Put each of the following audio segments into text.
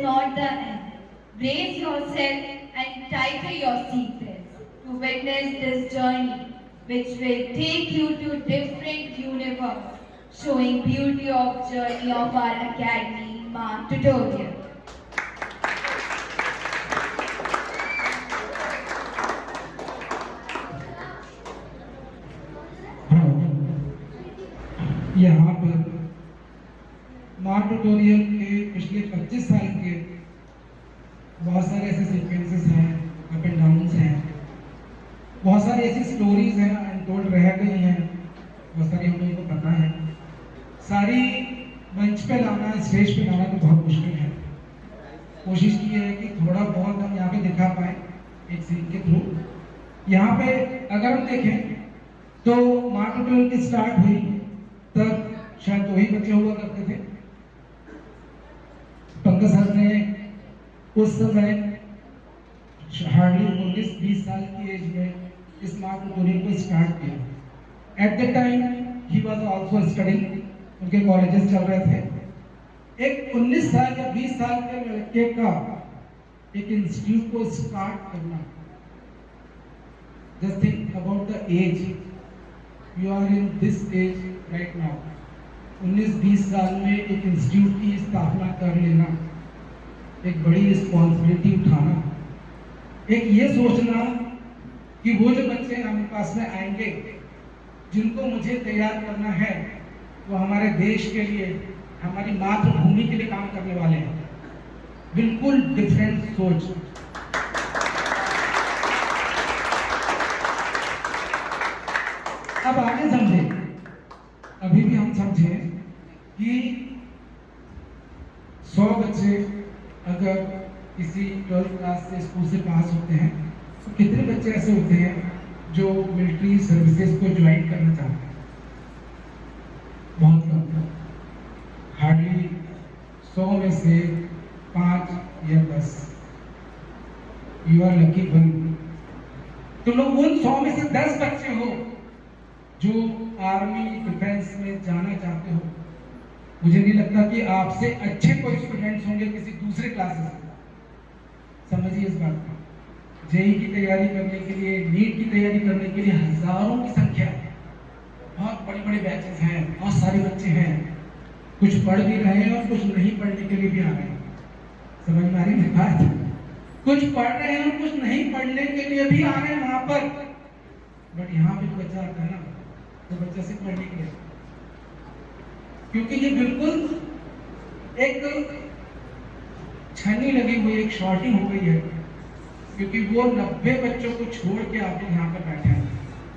not the end. Brace yourself and tighten your seatbelts to witness this journey, which will take you to different universe, showing beauty of journey of our academy, Ma Tutorial. यहाँ पर माँ tutorial के पिछले 25 साल के बहुत सारे ऐसे सीक्वेंसेस हैं, अप एंड डाउन्स हैं, बहुत सारी ऐसी स्टोरीज हैं अनटोल्ड रह गई हैं, बहुत सारी हम लोगों को पता है। सारी मंच पे लाना, स्टेज पे लाना तो बहुत मुश्किल है। कोशिश की है कि थोड़ा बहुत हम यहाँ पे दिखा पाए एक सीन के थ्रू। यहाँ पे अगर हम देखें तो माँ ट्यूटोरियल की स्टार्ट हुई तब शायद 2 ही बच्चे हुआ करते थे। पंकज सर ने उस समय हार्डली 19-20 साल की एज में इस माँ ट्यूटोरियल को स्टार्ट किया। At the time he was also studying, उनके कॉलेजेस चल रहे थे। एक 19 साल या 20 साल के लड़के का एक इंस्टीट्यूट को स्टार्ट करना, just think about the age you are in this age right now. 19-20 साल में एक इंस्टीट्यूट की स्थापना कर लेना, एक बड़ी रिस्पॉन्सिबिलिटी उठाना, एक ये सोचना कि वो जो बच्चे हमारे पास में आएंगे जिनको मुझे तैयार करना है वो हमारे देश के लिए, हमारी मातृभूमि के लिए काम करने वाले हैं। बिल्कुल डिफरेंट सोच। अब आगे समझे, अभी भी हम समझें कि 100 बच्चे अगर किसी 12th क्लास से स्कूल से पास होते हैं तो कितने बच्चे ऐसे होते हैं जो मिलिट्री सर्विसेज को ज्वाइन करना चाहते हैं? बहुत कम, हार्डली 100 में से 5 या 10। You are lucky one. तो लोग उन 100 में से 10 बच्चे हो जो आर्मी डिफेंस में जाना चाहते हो। मुझे नहीं लगता कि आपसे अच्छे कोई स्टूडेंट्स होंगे किसी दूसरे क्लासेस में। समझिए इस बात को। जेई की तैयारी करने के लिए, नीट की तैयारी करने के लिए हजारों की संख्या है। बहुत बड़े बड़े बैचेस हैं, बहुत सारे बच्चे हैं। कुछ पढ़ भी रहे हैं और कुछ नहीं पढ़ने के लिए भी आ रहे हैं। समझ में आ रही है बात? कुछ पढ़ रहे हैं और कुछ नहीं पढ़ने के लिए भी आ रहे हैं वहां पर। बट यहाँ पे जो बच्चा आता है ना, तो बच्चा सिर्फ पढ़ने के लिए, क्योंकि ये बिल्कुल एक छन्नी लगी हुई, एक शॉर्टिंग हो गई है, क्योंकि वो 90 बच्चों को छोड़ के आप यहाँ पर बैठे हैं।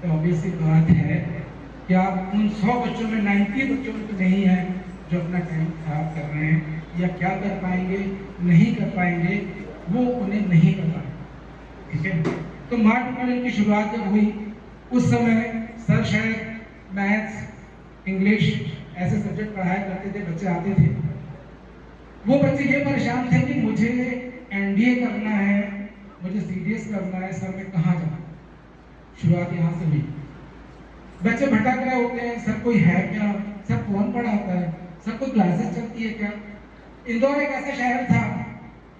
तो ऑब्वियस सी बात है कि आप उन 100 बच्चों में 90 बच्चों में तो नहीं है जो अपना टाइम खराब कर रहे हैं, या क्या कर पाएंगे नहीं कर पाएंगे वो उन्हें नहीं पता। ठीक है, तो माँ ट्यूटोरियल की शुरुआत जब हुई उस समय सर शायद मैथ्स, इंग्लिश ऐसे सब्जेक्ट पढ़ाया करते थे, बच्चे आते थे। वो बच्चे ये परेशान थे कि मुझे एनडीए करना है, मुझे सीडीएस करना है, सर मैं कहाँ जाऊँ? शुरुआत यहाँ से हुई। बच्चे भटक रहे होते हैं, सर कोई है क्या, सर कौन पढ़ाता है, सर कोई क्लासेस चलती है क्या? इंदौर एक ऐसा शहर था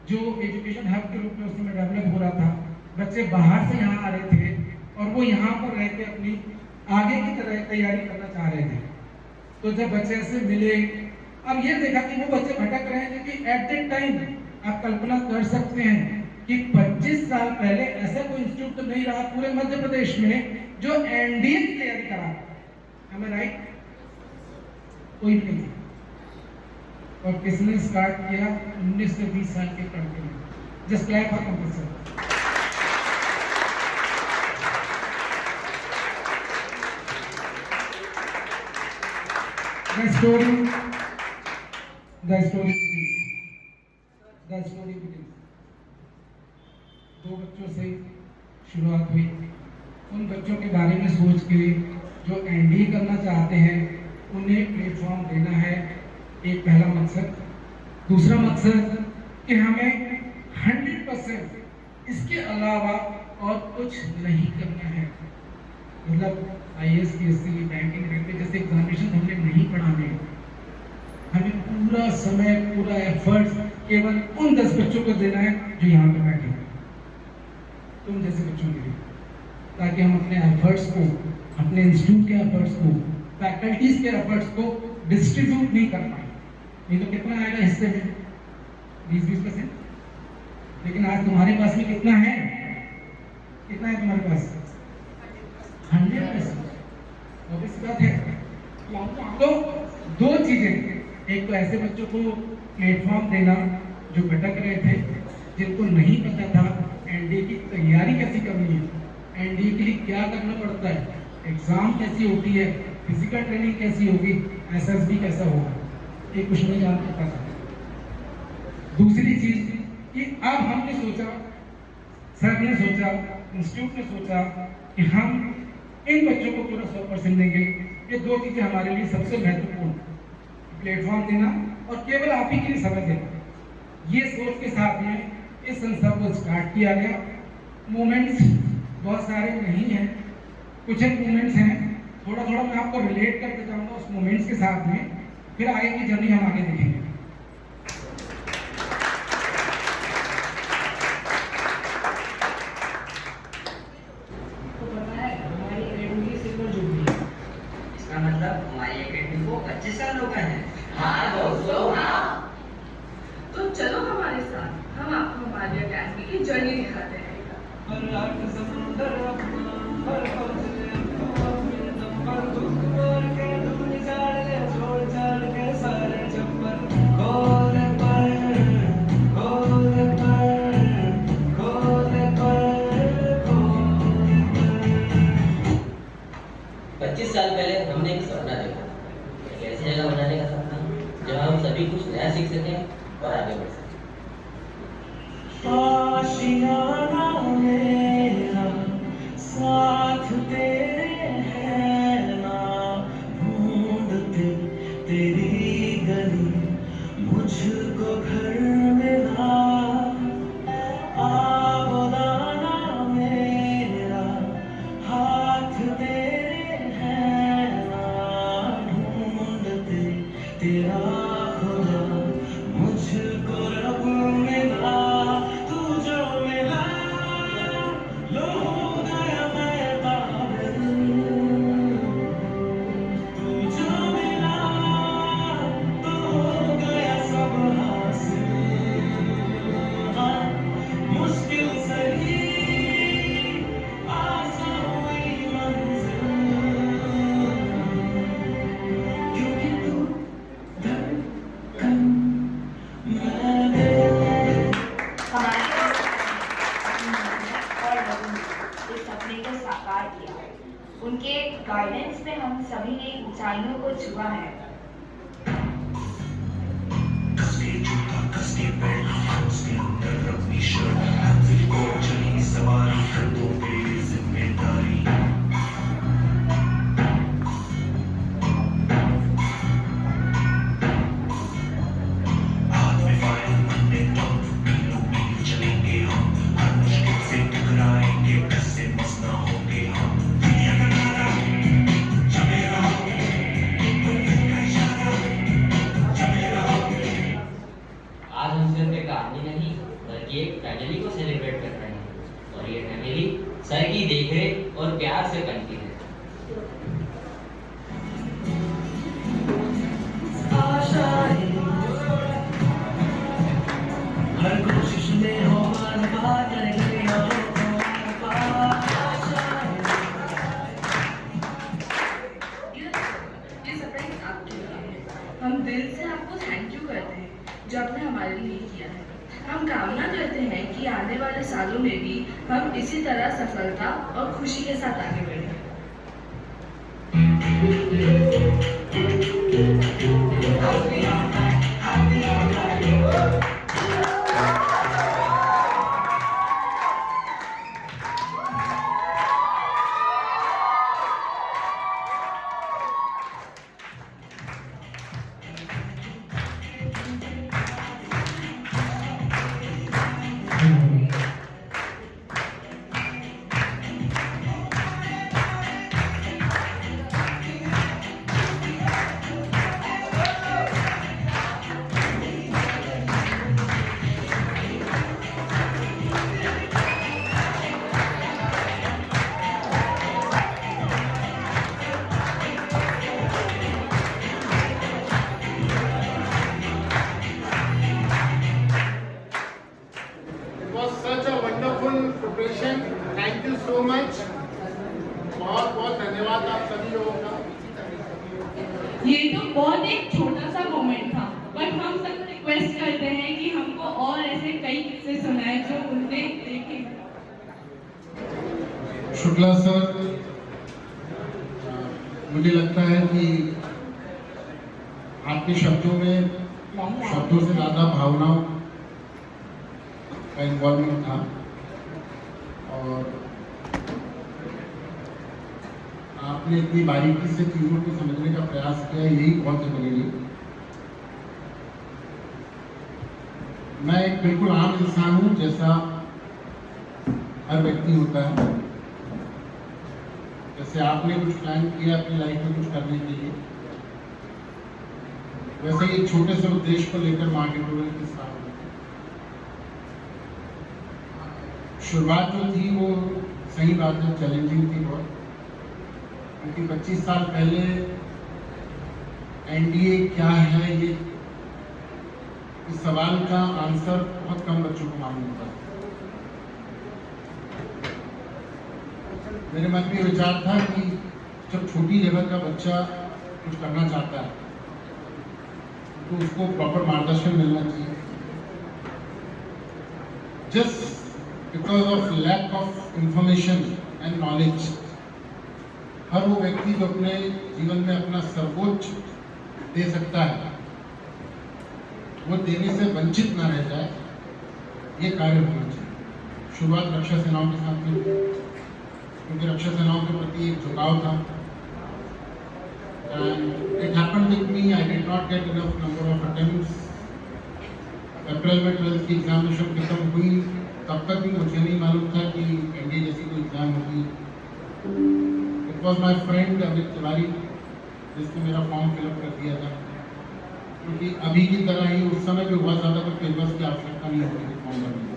जो एजुकेशन हब के रूप में उस समय डेवलप हो रहा था। बच्चे बाहर से यहाँ आ रहे थे और वो यहाँ पर रह के अपनी आगे की तरह तैयारी करना चाह रहे थे। तो जब बच्चे से मिले, अब ये देखा कि वो बच्चे भटक रहे हैं, क्योंकि एट दैट टाइम आप कल्पना कर सकते हैं कि 25 साल पहले ऐसा कोई इंस्टीट्यूट तो नहीं रहा पूरे मध्य प्रदेश में जो एनडीए की तैयारी करा। हमें राइट? कोई भी नहीं। और किसने स्टार्ट किया? 19 से 20 साल के लड़के ने। Just clap for Pankaj sir. The story begins. 2 बच्चों से शुरुआत हुई। उन बच्चों के बारे में सोच के जो एनडीए करना चाहते हैं उन्हें प्लेटफॉर्म देना है, एक पहला मकसद। दूसरा मकसद कि हमें 100% इसके अलावा और कुछ नहीं करना है। मतलब आईएएस, पीएससी, बैंकिंग, रेलवे जैसे एग्जामिनेशन हमने नहीं पढ़ाने। हमें पूरा समय, पूरा एफर्ट्स केवल उन 10 बच्चों को देना है जो यहाँ पे बैठे हैं, तुम जैसे बच्चों के लिए, ताकि हम अपने एफर्ट्स को, अपने इंस्टीट्यूट के एफर्ट्स को, फैकल्टीज के एफर्ट्स को डिस्ट्रीब्यूट नहीं कर पाए। नहीं तो कितना आएगा हिस्से में? 20-20%। लेकिन आज तुम्हारे पास में कितना है? कितना है तुम्हारे पास? 100%। ऑब्वियस बात है। तो दो चीजें, एक तो ऐसे बच्चों को प्लेटफॉर्म देना जो भटक रहे थे, जिनको नहीं पता था एनडीए की तैयारी कैसी करनी है, एनडीए के लिए क्या करना पड़ता है, एग्जाम कैसी होती है, फिजिकल ट्रेनिंग कैसी होगी, एसएसबी कैसा होगा, ये कुछ नहीं जान पता था। दूसरी चीज कि अब हमने सोचा, सर ने सोचा, इंस्टीट्यूट ने सोचा कि हम इन बच्चों को पूरा 100% देंगे। ये दो चीजें हमारे लिए सबसे महत्वपूर्ण, प्लेटफॉर्म देना और केवल आप ही के लिए समय देना। ये सोच के साथ में इस संस्था को स्टार्ट किया गया। मूवमेंट्स बहुत सारे नहीं हैं, कुछ एक मूवमेंट्स हैं, थोड़ा थोड़ा मैं आपको रिलेट करके जाऊंगा उस मूवमेंट्स के साथ में, फिर आगे की जर्नी हम आगे देखेंगे। इसका मतलब हमारी एकेडमी को 25 साल हो गए हैं। हाँ दोस्तों, हाँ। तो चलो हमारे साथ, हम आपको हमारी अकेडमी की जर्नी दिखाते हैं। साल पहले हमने एक सपना देखा, एक ऐसी जगह बनाने का सपना जहाँ हम सभी कुछ नया सीख सकें और आगे बढ़ सकें। आशियाना मेरा साथ तेरे है ना, ढूंढते तेरी गली मुझको घर मिला। आबदाना मेरा हाथ तेरे है ना, ढूंढते तेरा खुदा मुझको रब मिला। तू जो मिला लो गया मैं काबिल, तू जो मिला तो हो गया सब हासिल। हाँ, मुश्किल सही आसान हुई मंजिल, क्योंकि तू धड़कन मैं और इस सपने को साकार किया। उनके गाइडेंस में हम सभी ने ऊंचाइयों को छुआ है। कसके जूता कसके बेल्ट उसके अंदर अपनी शर्ट, मंजिल को चली सवारी कर दो मेरी जिम्मेदारी। हाथ में फाइल मन में दम, मीलों मील चलेंगे हम, हर मुश्किल से टकराएंगे, डर से मस ना होंगे हम। दुनिया का नारा जमे रहो, मंजिल का इशारा जमे रहो। आज हम सिर्फ एक कहानी नहीं बल्कि एक फैमिली को सेलिब्रेट कर रहे हैं, और ये फैमिली सर की देखरेख और प्यार से बनती है। आशाएं हर कोशिश में हो हर बात रहे हो हर बात। आशाएं ये सरप्राइज आपके लिए है। हम दिल से आपको थैंक यू करते हैं जो आपने हमारे लिए किया है। हम कामना करते हैं कि आने वाले सालों में भी हम इसी तरह सफलता और खुशी के साथ आगे बढ़ें। बहुत एक छोटा सा मोमेंट था, बट हम सब रिक्वेस्ट करते हैं कि हमको और ऐसे कई किस्से सुनाए जो उनने देखे। शुक्ला सर, मुझे लगता है कि आपके शब्दों से ज़्यादा भावनाओं का इन्वॉल्वमेंट था और आपने इतनी बारीकी से चीज़ों को समझने का प्रयास किया, यही बहुत ज़रूरी है। मैं एक बिल्कुल आम इंसान हूँ, जैसा हर व्यक्ति होता है। जैसे आपने कुछ प्लान किया अपनी लाइफ में कुछ करने के लिए, वैसे ही एक छोटे से उद्देश्य को लेकर मैं आगे बढ़ने के साथ शुरुआत जो थी वो सही बात है चैलेंजिंग थी बहुत, क्योंकि 25 साल पहले एनडीए क्या है ये इस सवाल का आंसर बहुत कम बच्चों को मालूम होता है। मेरे मन में विचार था कि जब छोटी जगह का बच्चा कुछ करना चाहता है तो उसको प्रॉपर मार्गदर्शन मिलना चाहिए। Just because of lack of information and knowledge, हर वो व्यक्ति जो अपने जीवन में अपना सर्वोच्च दे सकता है वो देने से वंचित ना रह जाए, ये कार्य होना चाहिए। शुरुआत रक्षा सेनाओं के साथ में, क्योंकि रक्षा सेनाओं के प्रति एक झुकाव था। It happened with me, I did not get enough number of attempts. अप्रैल में 12th की एग्जामिनेशन खत्म हुई, तब तक भी मुझे नहीं मालूम था कि एनडीए जैसी कोई एग्जाम होगी। It was my friend Amit Tiwari जिसने मेरा फॉर्म फिलअप कर दिया था, क्योंकि अभी की तरह ही उस समय भी बहुत ज़्यादा कुछ पेपर्स की आवश्यकता नहीं होती थी फॉर्म भरने में।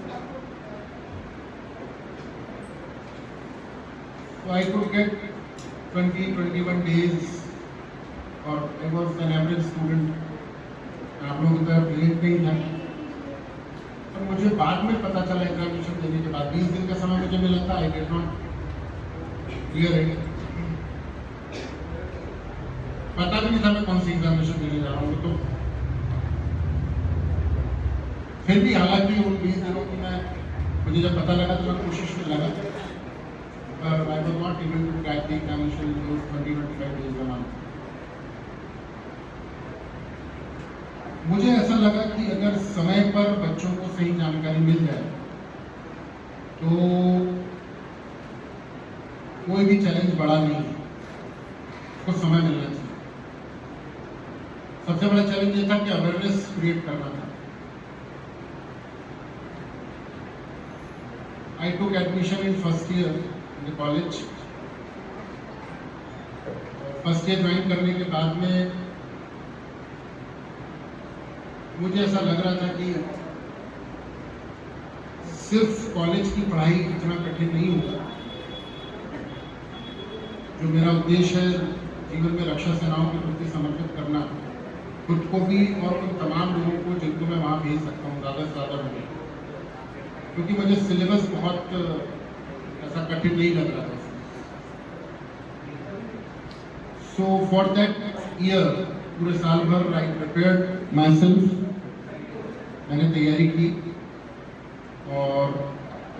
So I could get 20-21 days, और I was an average student। आप लोगों की तरह ब्रिलियंट नहीं था। तो मुझे बाद में पता चला एग्जामिनेशन देने के बाद 20 दिन का समय मुझे मिला था। आई डिड नॉट क्लियर इट। पता भी नहीं था मैं कौन सी एग्जामिनेशन देने जा रहा हूँ। तो फिर भी हालांकि उन 20 दिनों की मुझे जब पता लगा तो मैं कोशिश में लगा, but I was not able to crack the examination in those 20-25 days a month। मुझे ऐसा लगा कि अगर समय पर बच्चों को सही जानकारी मिल जाए तो कोई भी चैलेंज बड़ा नहीं है, उसको समय मिलना चाहिए। सबसे बड़ा चैलेंज ये था कि अवेयरनेस क्रिएट करना था। I took admission in first year in the college। First year join करने के बाद में मुझे ऐसा लग रहा था कि सिर्फ कॉलेज की पढ़ाई इतना कठिन नहीं होगा। जो मेरा उद्देश्य है जीवन में रक्षा सेनाओं के प्रति समर्पित करना, खुद को भी और उन तमाम लोगों को जिनको मैं वहाँ भेज सकता हूँ ज़्यादा से ज़्यादा होंगे, क्योंकि मुझे सिलेबस बहुत ऐसा कठिन नहीं लग रहा था। सो फॉर दैट ईयर पूरे साल भर आई प्रिपेयर्ड माई सेल्फ, मैंने तैयारी की और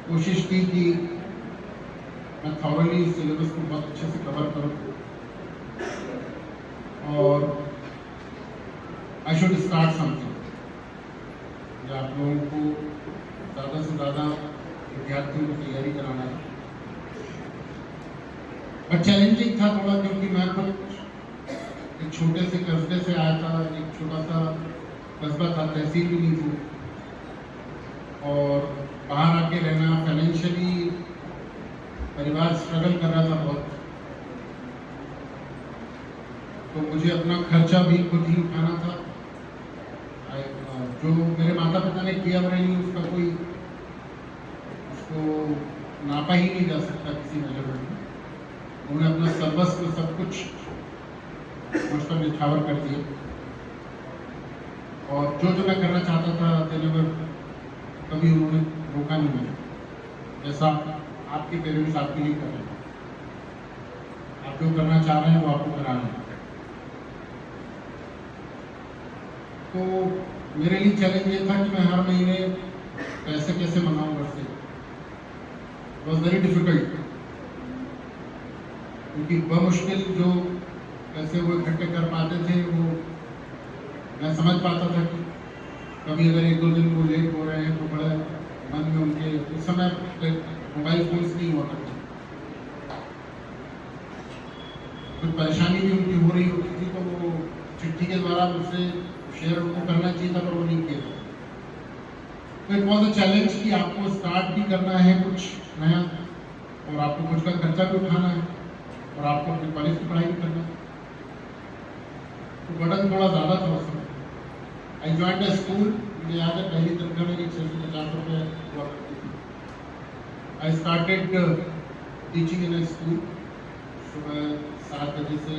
कोशिश की कि मैं थॉरली सिलेबस को बहुत अच्छे से कवर करूं और आई शुड स्टार्ट समथिंग। आप लोगों को ज़्यादा से ज़्यादा विद्यार्थियों को तैयारी कराना है। और चैलेंजिंग था थोड़ा, क्योंकि मैं खुद एक छोटे से कस्बे से आया था। एक छोटा सा कस्बा था, तहसील भी नहीं थी, और बाहर आके रहना, फाइनेंशियली परिवार स्ट्रगल कर रहा था बहुत। तो मुझे अपना खर्चा भी खुद ही उठाना था। जो मेरे माता पिता ने किया मेरे लिए उसका कोई उसको नापा ही नहीं जा सकता किसी मेजरमेंट में। उन्होंने अपना सर्वस्व सब कुछ मुझ पर निछावर कर दिया, और जो मैं करना चाहता था तेरे में कभी उन्होंने रोका नहीं मुझे, जैसा आपके पेरेंट्स आपके लिए कर रहे हैं। आप जो करना चाह रहे हैं वो आपको कराना है। तो मेरे लिए चैलेंज ये था कि मैं हर महीने पैसे कैसे मंगाऊं घर से। वॉज वेरी डिफिकल्ट, क्योंकि बमुश्किल जो पैसे वो इकट्ठे कर पाते थे वो मैं समझ पाता था कि कभी अगर 1-2 दिन वो लेट हो रहे हैं तो बड़ा मन में उनके, उस समय मोबाइल फोन्स नहीं हुआ करते, कुछ परेशानी भी उनकी हो रही होती थी तो वो चिट्ठी के द्वारा मुझसे शेयर उनको करना चाहिए था पर वो नहीं किया। तो इट वॉज अ चैलेंज कि आपको स्टार्ट भी करना है कुछ नया और आपको कुछ का खर्चा भी उठाना है और आपको अपने कॉलेज की पढ़ाई भी करना है, तो बर्डन थोड़ा ज़्यादा था उस समय। आई ज्वाइन द स्कूल, मुझे याद है पहली तनख्वाह मेरी 650 रुपये हुआ करती थी। आई started teaching in a school, सुबह 7 बजे से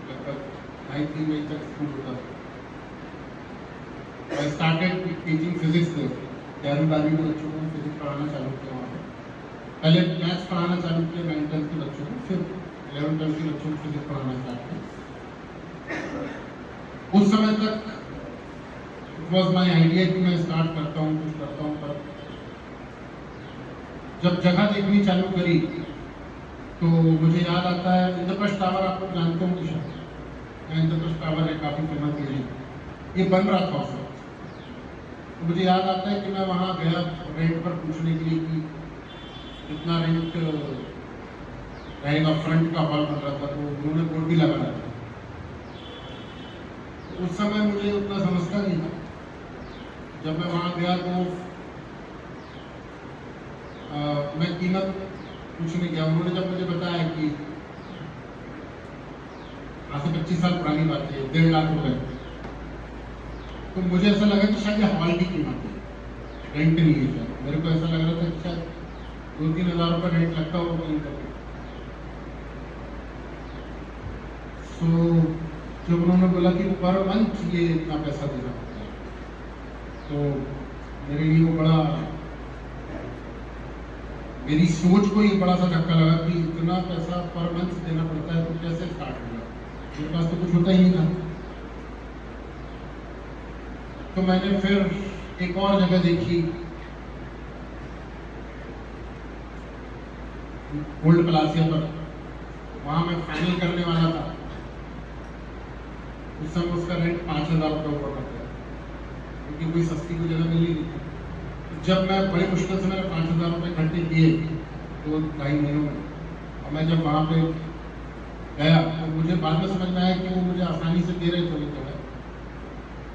लगभग 2:30 बजे तक स्कूल होता था। I started teaching physics there, 11वीं-12वीं के बच्चों को फिजिक्स पढ़ाना चालू किया वहाँ पर। पहले मैथ्स पढ़ाना चालू किया 9th-10th के बच्चों को, फिर 11th-12th के बच्चों को फिजिक्स पढ़ाना स्टार्ट किया। उस समय तक इट वॉज माई आइडिया कि मैं स्टार्ट करता हूँ, कुछ करता हूँ, पर जब जगह देखनी चालू करी तो मुझे याद आता है इंद्रप्रस्थ टावर, आप लोग जानते होंगे शायद, इंद्रप्रस्थ टावर है काफ़ी फेमस बिल्डिंग, ये बन रहा था उस वक्त। तो मुझे याद आता है कि मैं वहाँ गया रेंट पर पूछने के लिए कि कितना रेंट रहेगा, फ्रंट का हॉल बन रहा था तो उन्होंने बोर्ड भी लगा रहा था। उस समय मुझे उतना समझता नहीं था। जब मैं वहाँ गया तो मैं कीमत पूछने गया, उन्होंने जब मुझे बताया कि आज से 25 साल पुरानी बात है, 1.5 लाख रुपए, तो मुझे ऐसा लगा कि शायद ये हॉल की कीमत है, रेंट नहीं है शायद। मेरे को ऐसा लग रहा था कि शायद 2-3 हज़ार रुपये रेंट लगता होगा कहीं पर। सो जब उन्होंने बोला कि पर मंथ ये इतना पैसा देना पड़ता है, तो मेरे लिए वो बड़ा, मेरी सोच को ये बड़ा सा धक्का लगा कि इतना पैसा पर मंथ देना पड़ता है तो कैसे स्टार्ट होगा, मेरे पास तो कुछ होता ही नहीं था। तो मैंने फिर एक और जगह देखी, ओल्ड प्लासिया पर, वहाँ मैं फाइनल करने वाला था। उस समय उसका रेंट 5,000 रुपये हुआ करता है, क्योंकि कोई सस्ती कोई जगह मिली नहीं थी। जब मैं बड़ी मुश्किल से मैंने 5,000 रुपये इकट्ठे किए 2-2.5 महीनों में, और मैं जब वहाँ पे गया तो मुझे बाद में समझ में आया कि वो मुझे आसानी से दे रहे थे वो जगह,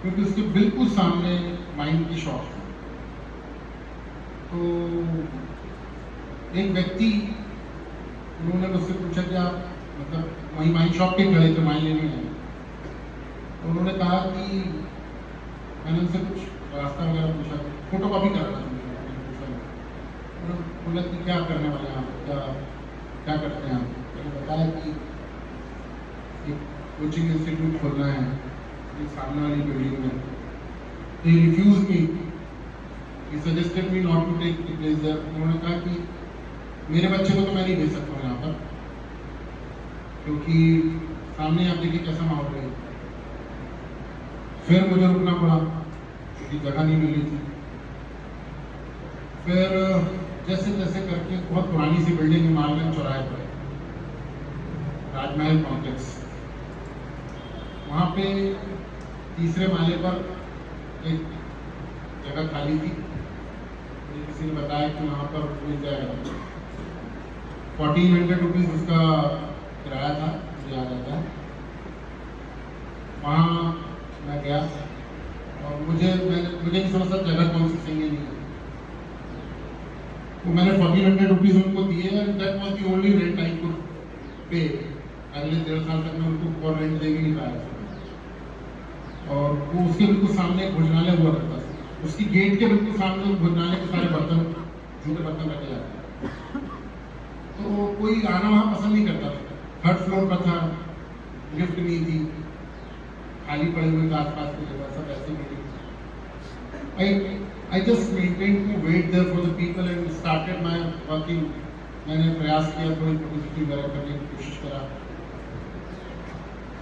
क्योंकि उसके बिल्कुल सामने वाइन की शॉप थी। तो एक व्यक्ति, उन्होंने मुझसे पूछा कि आप मतलब वहीं वाइन शॉप पे खड़े थे, वाइन लेने गए, तो उन्होंने कहा कि मैंने उनसे कुछ रास्ता वगैरह पूछा, फोटो कॉपी कराना था, उन्होंने बोला कि क्या करने वाले हैं आप, क्या करते हैं आप। मैंने बताया कि एक कोचिंग इंस्टीट्यूट खोलना है ये सामने वाली बिल्डिंग में। तो he refuse me, he suggested me not to take the place there. उन्होंने कहा कि मेरे बच्चे को तो मैं नहीं भेज सकता हूँ यहाँ पर, क्योंकि सामने आप देखिए कैसा माहौल है। फिर मुझे रुकना पड़ा क्योंकि जगह नहीं मिली थी। फिर जैसे जैसे करके बहुत पुरानी सी बिल्डिंग है मालगंज चौराहे पर, राजमहल कॉम्प्लेक्स, वहाँ पे तीसरे माले पर एक जगह खाली थी। मुझे किसी ने बताया कि वहाँ पर मिल जाएगा, 1400 रुपीज़ उसका किराया था, मुझे याद आता है। वहाँ मैं गया और मुझे नहीं समझता जगह कौन सी सही है नहीं। तो मैंने 1400 रुपीज़ उनको दिए and that was the only rent I could पे। अगले 1.5 साल तक मैं उनको और रेंट दे भी नहीं पाया। और वो उसके बिल्कुल सामने एक भोजनालय हुआ करता था, उसकी गेट के बिल्कुल सामने भोजनालय के सारे बर्तन, जूठे बर्तन रखे जाते हैं। तो कोई आना वहाँ पसंद नहीं करता था। 3rd फ्लोर पर था, लिफ्ट नहीं थी, खाली पड़ी हुई आसपास की जगह सब ऐसे मिली। I just maintained to wait there for the people and started my working. मैंने प्रयास किया, थोड़ी पब्लिसिटी वगैरह करने की कोशिश करा,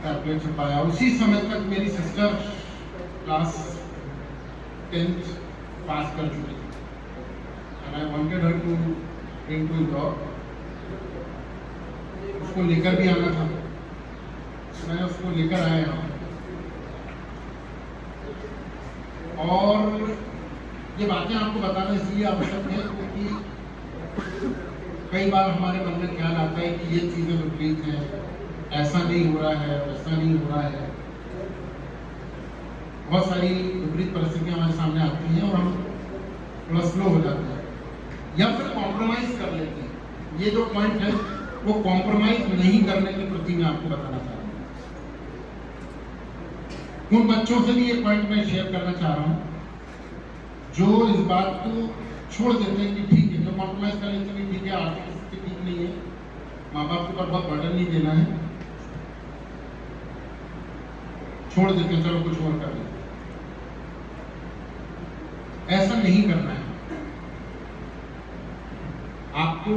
पैम्पलेट छपाया। उसी समय तक मेरी सिस्टर क्लास 10th पास कर चुकी थी and I wanted her to bring to Indore. उसको लेकर भी आना था, मैं उसको लेकर आया हूँ। और ये बातें आपको बताना इसलिए आवश्यक है क्योंकि कई बार हमारे मन में ख्याल आता है कि ये चीज़ें विपरीत हैं, ऐसा नहीं हो रहा है, वैसा नहीं हो रहा है। बहुत सारी विपरीत परिस्थितियां हमारे सामने आती हैं और हम थोड़ा स्लो हो जाते हैं या फिर कॉम्प्रोमाइज कर लेते हैं। ये जो पॉइंट है वो कॉम्प्रोमाइज नहीं करने के प्रति मैं आपको बताना चाह रहा हूँ। उन बच्चों से भी ये पॉइंट मैं शेयर करना चाह रहा हूँ जो इस बात को छोड़ देते हैं कि ठीक है, जो कॉम्प्रोमाइज कर लेते हैं ठीक है, आर्थिक स्थिति ठीक नहीं है, माँ बाप के ऊपर बहुत बर्डन नहीं देना है, छोड़ देते हैं, चलो कुछ और कर लेते। ऐसा नहीं करना है। आपको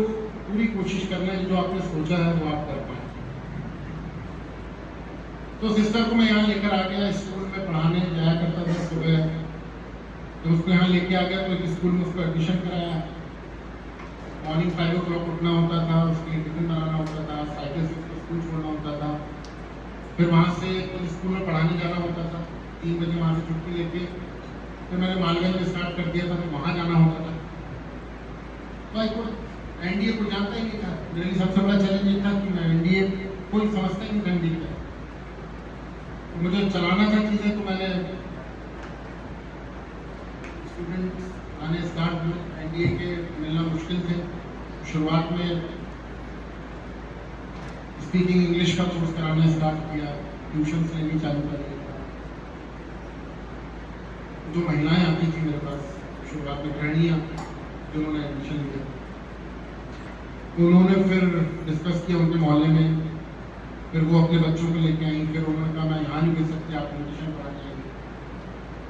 पूरी कोशिश करना है जो आपने सोचा है वो आप कर पाए। तो सिस्टर को मैं यहाँ लेकर आ गया, स्कूल में पढ़ाने जाया करता था सुबह। तो उसको यहाँ लेके आ गया तो एक स्कूल में उसको एडमिशन कराया। मॉर्निंग 5 o'clock उठना होता था, उसके लिए टिफिन बनाना होता था, साइकिल से उसको स्कूल छोड़ना होता था, फिर वहाँ से स्कूल में पढ़ाने जाना होता था। 3 बजे वहाँ से छुट्टी लेके फिर मैंने मालगंज में स्टार्ट कर दिया था, तो वहाँ जाना होता था। तो आई को एनडीए को जानता ही नहीं था। मेरे लिए सबसे बड़ा चैलेंज ये था कि मैं एनडीए कोई समझता ही नहीं था एनडीए का। तो मुझे चलाना था चीज़ें, तो मैंने स्टूडेंट्स आने स्टार्ट हुए, एनडीए के मिलना मुश्किल थे। शुरुआत में स्पीकिंग इंग्लिश का कोर्स कराना स्टार्ट किया, ट्यूशन लेनी चालू कर दिया। जो महिलाएं आती थी मेरे पास शुरुआत में, गृहिणियाँ जिन्होंने एडमिशन लिया, उन्होंने फिर डिस्कस किया उनके मोहल्ले में, फिर वो अपने बच्चों को लेके आई। फिर उन्होंने कहा मैं यहाँ नहीं भेज सकती, आप होम ट्यूशन पढ़ाने आएंगे,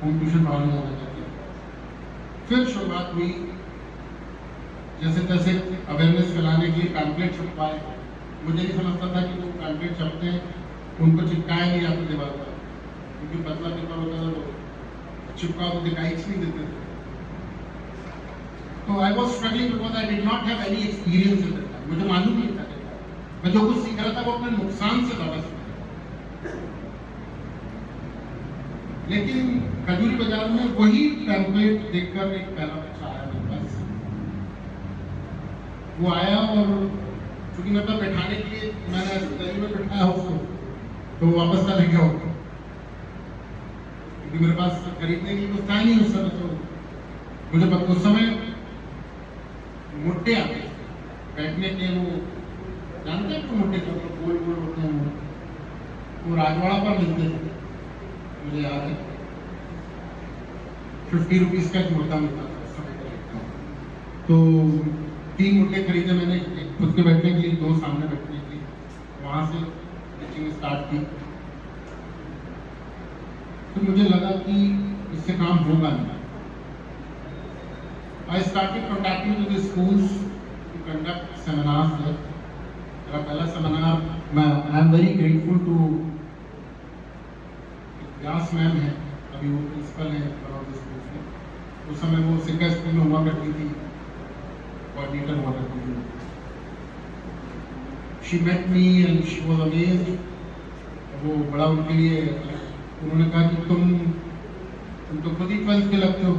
होम ट्यूशन पढ़ाने जाना चाहते हैं। फिर शुरुआत हुई, जैसे तैसे अवेयरनेस फैलाने के लिए पैम्पलेट छपवाए। मुझे नहीं समझता था कि वो पैम्पलेट छपते हैं उनको चिपकाया नहीं जाता दीवार पर, क्योंकि पतला पेपर होता था तो चिपका तो दिखाई नहीं देते थे। तो I was struggling because I did not have any experience in that. मुझे मालूम नहीं था, मैं जो कुछ सीख रहा था वो अपने नुकसान से वापस। लेकिन खजूरी बाजार में वही पैम्पलेट देखकर एक पहला बच्चा आया मेरे पास। वो आया और चूंकि मेरे पास बैठाने के लिए मैंने गली में बैठाया उसको, तो वो वापस चले गया होगा, क्योंकि मेरे पास खरीदने के लिए कुछ था नहीं उस समय। तो मुझे उस समय मुट्टे आते बैठने के, वो जानते हैं तो मुट्टे गोल गोल होते हैं, वो राजवाड़ा पर मिलते थे, मुझे याद है। 50 रुपीज का मुट्टा मिलता था उस समय का। तो 3 मुट्टे खरीदे मैंने, एक खुद के बैठने के लिए, 2 सामने बैठने के लिए। वहां से टीचिंग स्टार्ट की। तो मुझे लगा कि इससे काम होगा नहीं। I started contacting to the schools to conduct seminars there. मेरा पहला सेमिनार, मैं I am very grateful to Vyas ma'am है, अभी वो प्रिंसिपल है बड़ौदा स्कूल में। उस समय वो सिक्का स्कूल में हुआ करती थी, कोऑर्डिनेटर हुआ करती थी। She met me and she was amazed. वो बड़ा उनके लिए, उन्होंने कहा कि तुम तो खुद ही 12th के लगते हो,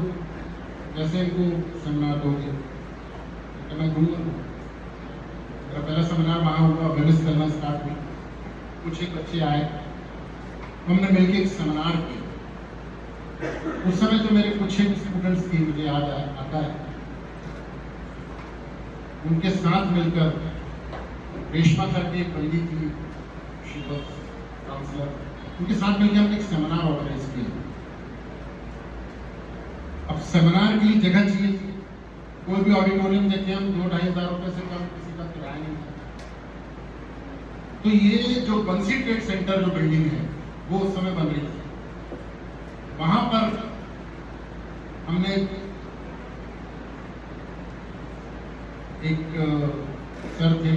जैसे इनको सेमिनार दोगे। तो मैं दूंगा। मेरा पहला सेमिनार वहाँ हुआ, अवेयरनेस करना स्टार्ट हुई। कुछ एक बच्चे आए, हमने मिलकर एक सेमिनार किया। उस समय जो मेरे कुछ एक स्टूडेंट्स थे, मुझे याद आता है, उनके साथ मिलकर रेशमा करके एक बंदी थी, काउंसलर, उनके साथ मिलकर हमने एक सेमिनार ऑर्गेनाइज किया। अब सेमिनार के लिए जगह चाहिए थी। कोई भी ऑडिटोरियम देखे हम 2-2.5 हज़ार रुपए से कम किसी का किराया नहीं था। तो ये जो बंसी ट्रेड सेंटर जो बिल्डिंग है वो उस समय बन रही थी। वहां पर हमने एक सर थे,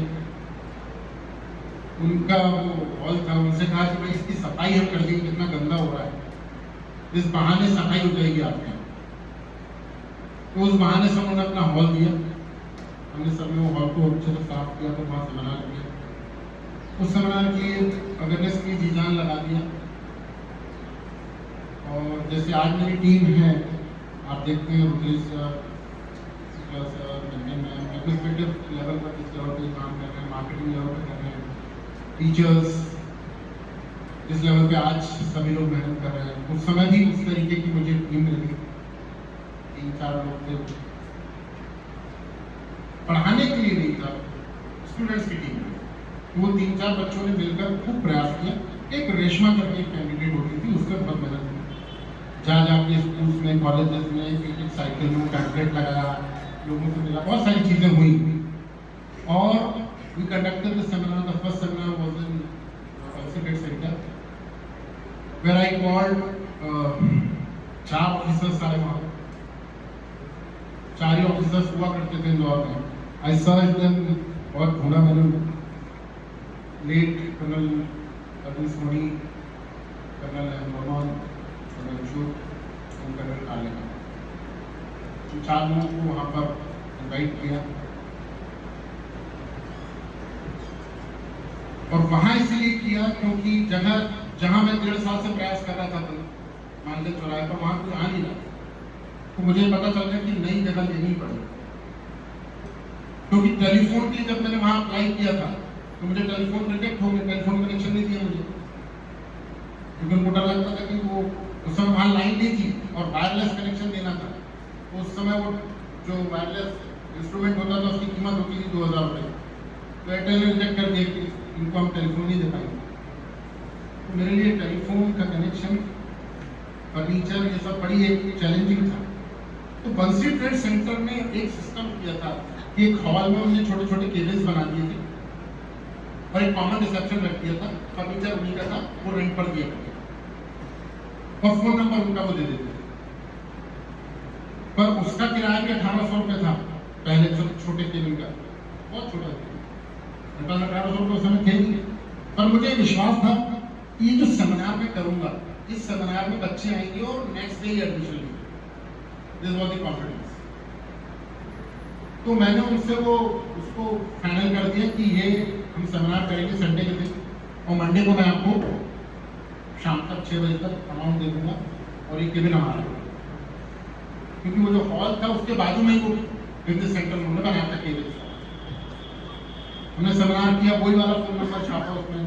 उनका वो हॉल था, उनसे कहा कि भाई इसकी सफाई हम कर देंगे, कितना गंदा हो रहा है। इस बहाने सफाई हो जाएगी आपके यहाँ। तो उस बहाने से उन्होंने अपना हॉल दिया, हमने सब ने वो हॉल को अच्छे से साफ किया, तो वहाँ सेमिनार किया। उस सेमिनार की अवेयरनेस की जी जान लगा दिया। और जैसे आज मेरी टीम है, आप देखते हैं रुद्रेश सर, एडमिनिस्ट्रेटिव लेवल पर किस लेवल पे काम कर रहे हैं, मार्केटिंग लेवल पे कर रहे हैं, टीचर्स जिस लेवल पे आज सभी लोग मेहनत कर रहे हैं, उस समय भी उस तरीके की मुझे टीम मिली, 3-4 लोग थे। पढ़ाने के लिए नहीं था, स्टूडेंट्स की टीम में, वो 3-4 बच्चों ने मिलकर खूब प्रयास किया। एक रेशमा करके एक कैंडिडेट होती थी, उसका बहुत मेहनत की, जहाँ जाके स्कूल्स में, कॉलेजेस में एक साइकिल में पैम्पलेट लगाया, लोगों से मिला, बहुत सारी चीज़ें हुई। और we conducted the seminar, the first seminar was in Exhibit Center, where I called 4 officers आए वहाँ, 4 ही ऑफिसर्स हुआ करते थे इंदौर में। आई सर्च देम, बहुत ढूंढा मैंने, late colonel Arvind Soni, colonel Mohammad, colonel Ashok और कर्नल काले, 4 लोगों को वहाँ पर इन्वाइट किया। और वहाँ इसलिए किया क्योंकि जगह जहाँ मैं 1.5 साल से प्रयास कर रहा था, मानदेव चौराहे पर, वहाँ कोई आ नहीं रहा, तो मुझे पता चल गया कि नई जगह लेनी पड़ेगी। क्योंकि टेलीफोन के लिए जब मैंने वहाँ अप्लाई किया था, तो मुझे टेलीफोन रिजेक्ट हो गया, टेलीफोन कनेक्शन नहीं दिया मुझे, क्योंकि उनको डर लगता था कि वो उस समय वहाँ लाइन नहीं थी और वायरलेस कनेक्शन देना था। उस समय वो जो वायरलेस इंस्ट्रूमेंट होता था उसकी कीमत होती थी 2000 रुपये, तो एयरटेल ने रिजेक्ट कर दिया कि इनको हम टेलीफोन नहीं दे पाएंगे। तो मेरे लिए टेलीफोन का कनेक्शन, फर्नीचर, ये सब बड़ी एक चैलेंजिंग था। तो बंसी ट्रेड सेंटर ने एक सिस्टम किया था कि एक हॉल में उन्होंने छोटे छोटे केबिन्स बना दिए थे और एक कॉमन रिसेप्शन रख दिया था, फर्नीचर उन्हीं का था, वो रेंट पर दिया करते और फोन नंबर उनका वो दे देते थे। पर उसका किराया भी 1800 रुपये था पहले, छोटे केबिन का, बहुत छोटा था, 1800 रुपये उस समय थे नहीं। पर मुझे विश्वास था कि ये जो सेमिनार मैं करूंगा, इस सेमिनार में बच्चे आएंगे और नेक्स्ट डे ही एडमिशन लेंगे, दिस वाज द कॉन्फिडेंस। तो मैंने उनसे उसको फाइनल कर दिया कि ये हम सेमिनार करेंगे संडे के दिन, और मंडे को मैं आपको शाम तक 6 बजे तक अमाउंट दे दूंगा और ये केबिन हमारा है। क्योंकि वो जो हॉल था उसके बाजू में ही वो बिजनेस सेंटर उन्होंने बनाया था केबिन। हमने सेमिनार किया, वही वाला फोन नंबर छापा उसमें,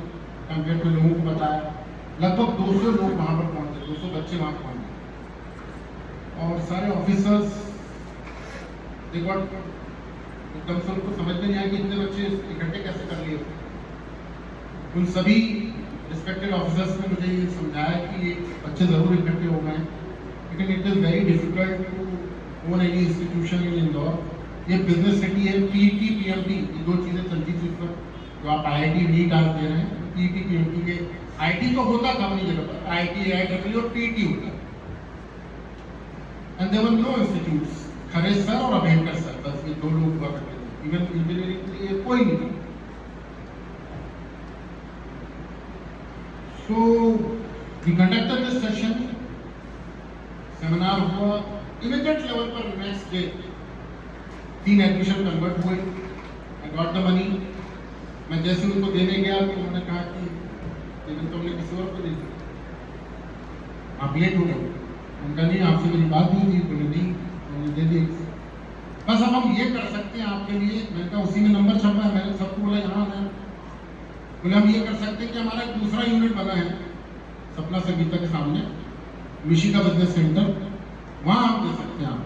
पैम्पलेट में लोगों को बताया, लगभग 200 लोग वहाँ पर पहुँचे, 200 बच्चे वहाँ पहुँचे। और सारे ऑफिसर्स एकदम से उनको समझ में नहीं आया कि इतने बच्चे इकट्ठे कैसे कर लिए। उन सभी रिस्पेक्टेड ऑफिसर्स ने मुझे ये समझाया कि ये बच्चे ज़रूर इकट्ठे हो गए, लेकिन it is very difficult to own any institution in Indore. ये बिजनेस सिटी है, पीईटी पीएमटी, ये 2 चीज़ें चलती थी इस पर, जो आप आईआईटी नीट आज दे रहे हैं, पीईटी पीएमटी के, आईटी तो होता था अपनी जगह पर, आईटी आईडब्ल्यू और पीईटी होता, and there were no institutes, Khare sir और अभयंकर सर, बस ये 2 लोग हुआ करते थे। इवन इंजीनियरिंग के लिए कोई नहीं था। So we conducted this session, seminar हुआ, इमीडिएट लेवल पर नेक्स्ट डे 3 एडमिशन कन्वर्ट हुए, आई गॉट द मनी। मैं जैसे उनको देने गया तो उन्होंने कहा कि लेकिन तुमने किसी और को दे दिया, आप लेट हो गए। उनका नहीं, आपसे मेरी बात नहीं थी, बोले नहीं, उन्होंने दे दिया। बस अब हम ये कर सकते हैं आपके लिए, मैंने कहा उसी में नंबर छपा है, मैंने सबको बोला यहाँ आना है। बोले हम ये कर सकते हैं कि हमारा एक दूसरा यूनिट बना है सपना संगीता के सामने, मिशिका बिजनेस सेंटर, वहाँ आप दे सकते हैं आप।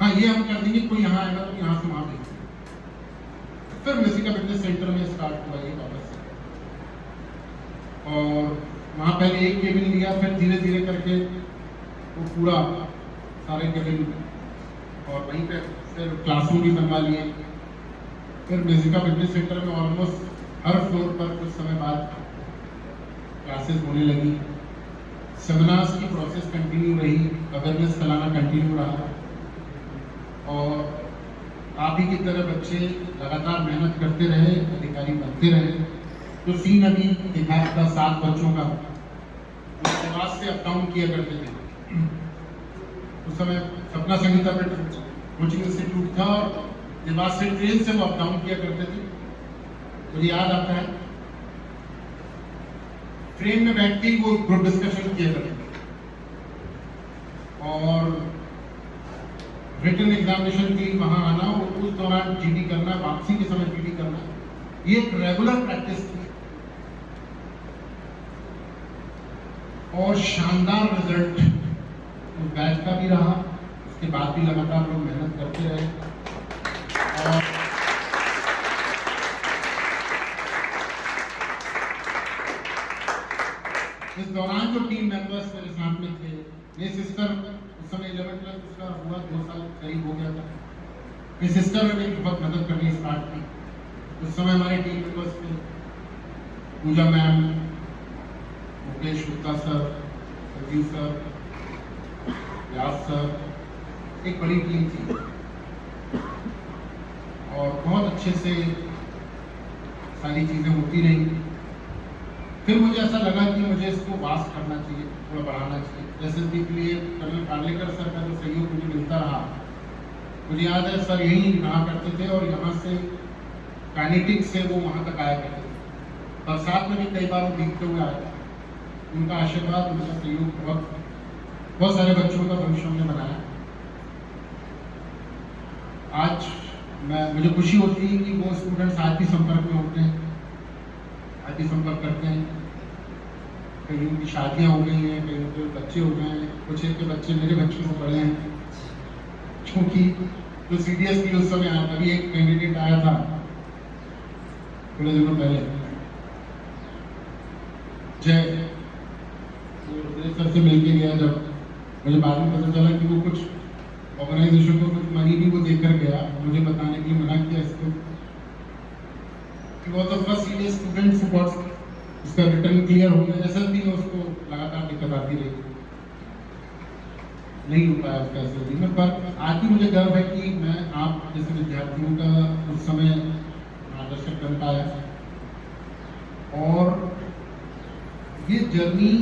हाँ, ये हम कर देंगे, कोई यहाँ आएगा तो यहाँ से वहाँ भेज देंगे। फिर मिशिका बिजनेस सेंटर में स्टार्ट हुआ ये वापस से, और वहाँ पहले एक केबिन लिया, फिर धीरे धीरे करके वो पूरा सारे केबिन, और वहीं पे फिर क्लासरूम भी बनवा लिए। फिर मिशिका बिजनेस सेंटर में ऑलमोस्ट हर फ्लोर पर कुछ समय बाद क्लासेस होने लगी, सेमिनार्स की प्रोसेस कंटिन्यू रही, अवेयरनेस फैलाना कंटिन्यू रहा, और आप ही की तरह बच्चे लगातार मेहनत करते रहे, अधिकारी बनते रहे। जो सीन अभी दिखा था 7 बच्चों का, उसके बाद देवास से अप डाउन किया करते थे। उस समय सपना संगीता में कोचिंग इंस्टीट्यूट था और देवास से ट्रेन से वो अप डाउन किया करते थे। मुझे याद आता है ट्रेन में बैठ के वो ग्रुप डिस्कशन किया करते थे और रिटन एग्जामिनेशन के लिए वहां आना और उस दौरान जीडी करना, वापसी के समय जीडी करना, ये एक रेगुलर प्रैक्टिस थी और शानदार रिजल्ट उस बैच का भी रहा। उसके बाद भी लगातार लोग मेहनत करते रहे और इस दौरान जो टीम मेंबर्स मेरे साथ में थे, मेरी सिस्टर उस समय 11th क्लास उसका हुआ 2 साल करीब हो गया था। मेरी सिस्टर ने मेरी बहुत मदद करनी स्टार्ट की। उस समय हमारे टीम मेंबर्स थे Pooja ma'am, Mukesh Gupta sir, Sanjeev sir, Vyas sir, एक बड़ी टीम थी और बहुत अच्छे से सारी चीज़ें होती रही। फिर मुझे ऐसा लगा कि मुझे इसको वास्ट करना चाहिए, थोड़ा बढ़ाना चाहिए। एसएसबी के लिए कर्नल कालेकर सर का जो सहयोग मुझे मिलता रहा, मुझे याद है सर यहीं रहा करते थे और यहाँ से काइनेटिक से वो वहाँ तक आया करते थे। बरसात में भी कई बार वो भीगते हुए आए। उनका आशीर्वाद, उनका सहयोग बहुत सारे बच्चों का भविष्य हमने बनाया। आज मुझे खुशी होती है कि वो स्टूडेंट्स आज भी संपर्क में होते हैं, आज भी संपर्क करते हैं। कहीं उनकी शादियाँ हो गई हैं, कहीं उनके बच्चे हो गए हैं, कुछ एक के बच्चे मेरे बच्चों से बड़े हैं। क्योंकि जो CDS की उस समय आया, तभी एक कैंडिडेट आया था थोड़े दिनों पहले, जय, मेरे सर से मिलके गया। जब मुझे बाद में पता चला कि वो कुछ ऑर्गेनाइजेशन को कुछ मनी भी वो देकर गया, मुझे बताने के लिए मना किया इसको। वो तो फर्स्ट सीरियस स्टूडेंट सपोर्ट उसका रिटर्न क्लियर हो गया। SSB में उसको लगातार दिक्कत आती रही, नहीं हो पाया उसका SSB में। पर आज भी मुझे गर्व है कि मैं आप जैसे विद्यार्थियों का उस समय मार्गदर्शन कर पाया और ये जर्नी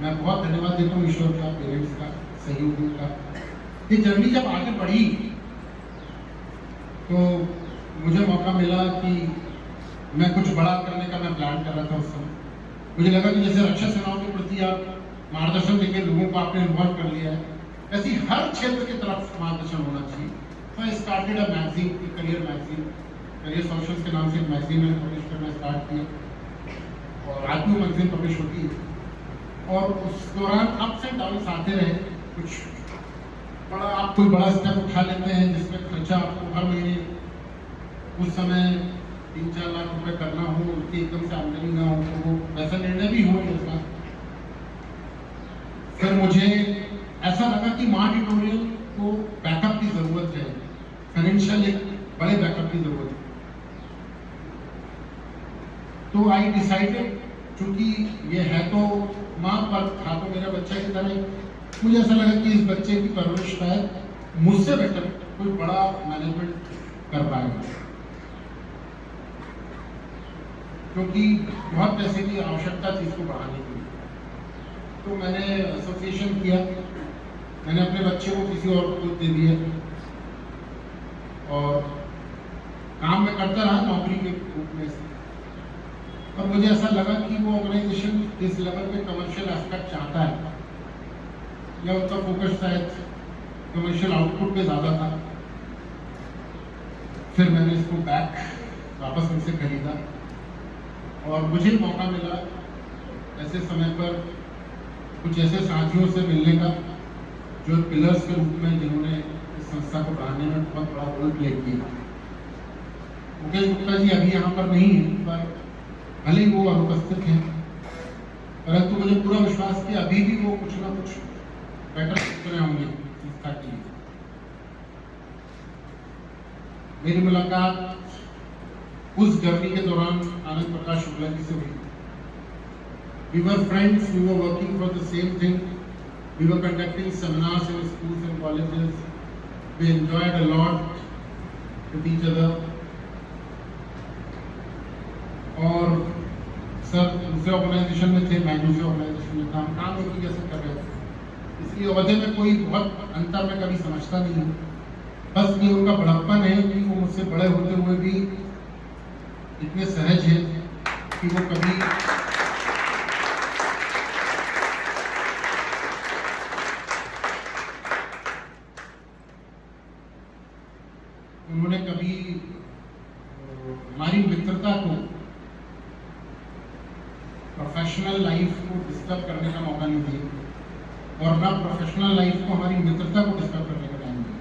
मैं बहुत धन्यवाद देता हूँ ईश्वर का, पेरेंट्स का, सहयोगियों का। ये जर्नी जब आगे बढ़ी तो मुझे मौका मिला कि मैं कुछ बड़ा करने का मैं प्लान कर रहा था उस समय। मुझे लगा कि जैसे रक्षा सेनाओं के प्रति आप मार्गदर्शन देकर लोगों को आपने इन्वॉल्व कर लिया है, ऐसे ही हर क्षेत्र की तरफ मार्गदर्शन होना चाहिए। तो I started a magazine, career magazine, career solutions के नाम से एक मैगजीन मैंने पब्लिश करना स्टार्ट किया और आज भी वो मैगजीन पब्लिश होती है। और उस दौरान अप्स एंड डाउन्स आते रहे। कुछ बड़ा, आप कोई बड़ा स्टेप उठा लेते हैं जिसमें खर्चा आपको हर महीने उस समय 3-4 लाख रुपए करना हो, उसकी एकदम से आमदनी ना हो, तो वो वैसा निर्णय भी हुआ मेरे साथ। फिर मुझे ऐसा लगा कि मां ट्यूटोरियल को बैकअप की जरूरत है, फाइनेंशियल एक बड़े बैकअप की जरूरत है। तो आई डिसाइडेड, चूंकि ये है तो माँ पर था तो मेरा बच्चा की तरह, मुझे ऐसा लगा कि इस बच्चे की परवरिश शायद मुझसे बेटर कोई बड़ा मैनेजमेंट कर पाएगा, क्योंकि बहुत पैसे की आवश्यकता थी इसको बढ़ाने के लिए। तो मैंने एसोसिएशन किया, मैंने अपने बच्चे को किसी और को दे दिया और काम मैं करता रहा नौकरी के रूप में से। और मुझे ऐसा लगा कि वो ऑर्गेनाइजेशन इस लेवल पे कमर्शियल एस्पेक्ट चाहता है या उसका फोकस शायद कमर्शियल आउटपुट पे ज़्यादा था। फिर मैंने इसको वापस उनसे खरीदा और मुझे मौका मिला ऐसे समय पर कुछ ऐसे साथियों से मिलने का जो पिलर्स के रूप में जिन्होंने इस संस्था को बढ़ाने में बहुत बड़ा रोल प्ले किया। मुकेश गुप्ता जी अभी यहाँ पर नहीं है, पर भले ही वो अनुपस्थित हैं, परंतु मुझे पूरा विश्वास कि अभी भी वो कुछ ना कुछ बेटर सोच रहे होंगे संस्था के लिए। मेरी मुलाकात उस जर्नी के दौरान आनंद प्रकाश शुक्ला जी से हुई। We were friends, we were working for the same thing, we were conducting seminars in schools and colleges, we enjoyed a lot with each other। और सर दूसरे ऑर्गेनाइजेशन में थे, मैं दूसरे ऑर्गेनाइजेशन में था, हम काम एक ही जैसे कर रहे थे, इसलिए ओहदे में कोई बहुत अंतर मैं कभी समझता नहीं हूँ। बस ये उनका बड़प्पन है कि वो मुझसे बड़े होते हुए भी इतने सहज हैं कि वो कभी उन्होंने कभी हमारी मित्रता को, प्रोफेशनल लाइफ को डिस्टर्ब करने का मौका नहीं दिया और ना प्रोफेशनल लाइफ को हमारी मित्रता को डिस्टर्ब करने का टाइम दिया।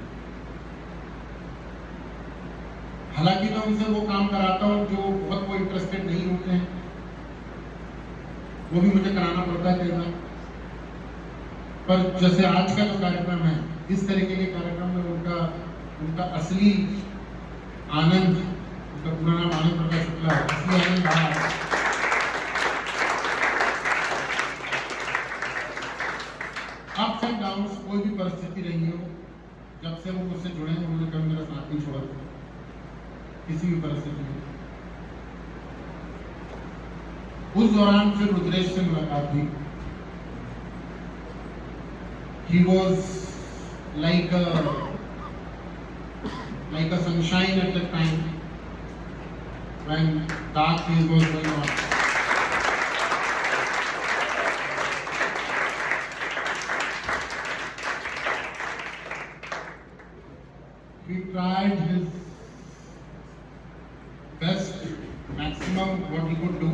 हालांकि मैं उनसे वो काम कराता हूँ जो बहुत वो इंटरेस्टेड नहीं होते हैं, वो भी मुझे कराना पड़ता है कई बार। पर जैसे आज का जो कार्यक्रम है, इस तरीके के कार्यक्रम में उनका असली आनंद, उनका पूरा नाम आनंद प्रकाश शुक्ला है, असली आनंद रहा। अप्स एंड डाउन्स कोई भी परिस्थिति रही हो, जब से वो मुझसे जुड़े हैं उन्होंने कभी मेरा साथ नहीं छोड़ा किसी भी परिस्थिति में। उस दौरान फिर रुद्रेश से मुलाकात हुई। He was like a sunshine at the time when dark days was going on. He tried his best, maximum what he could do,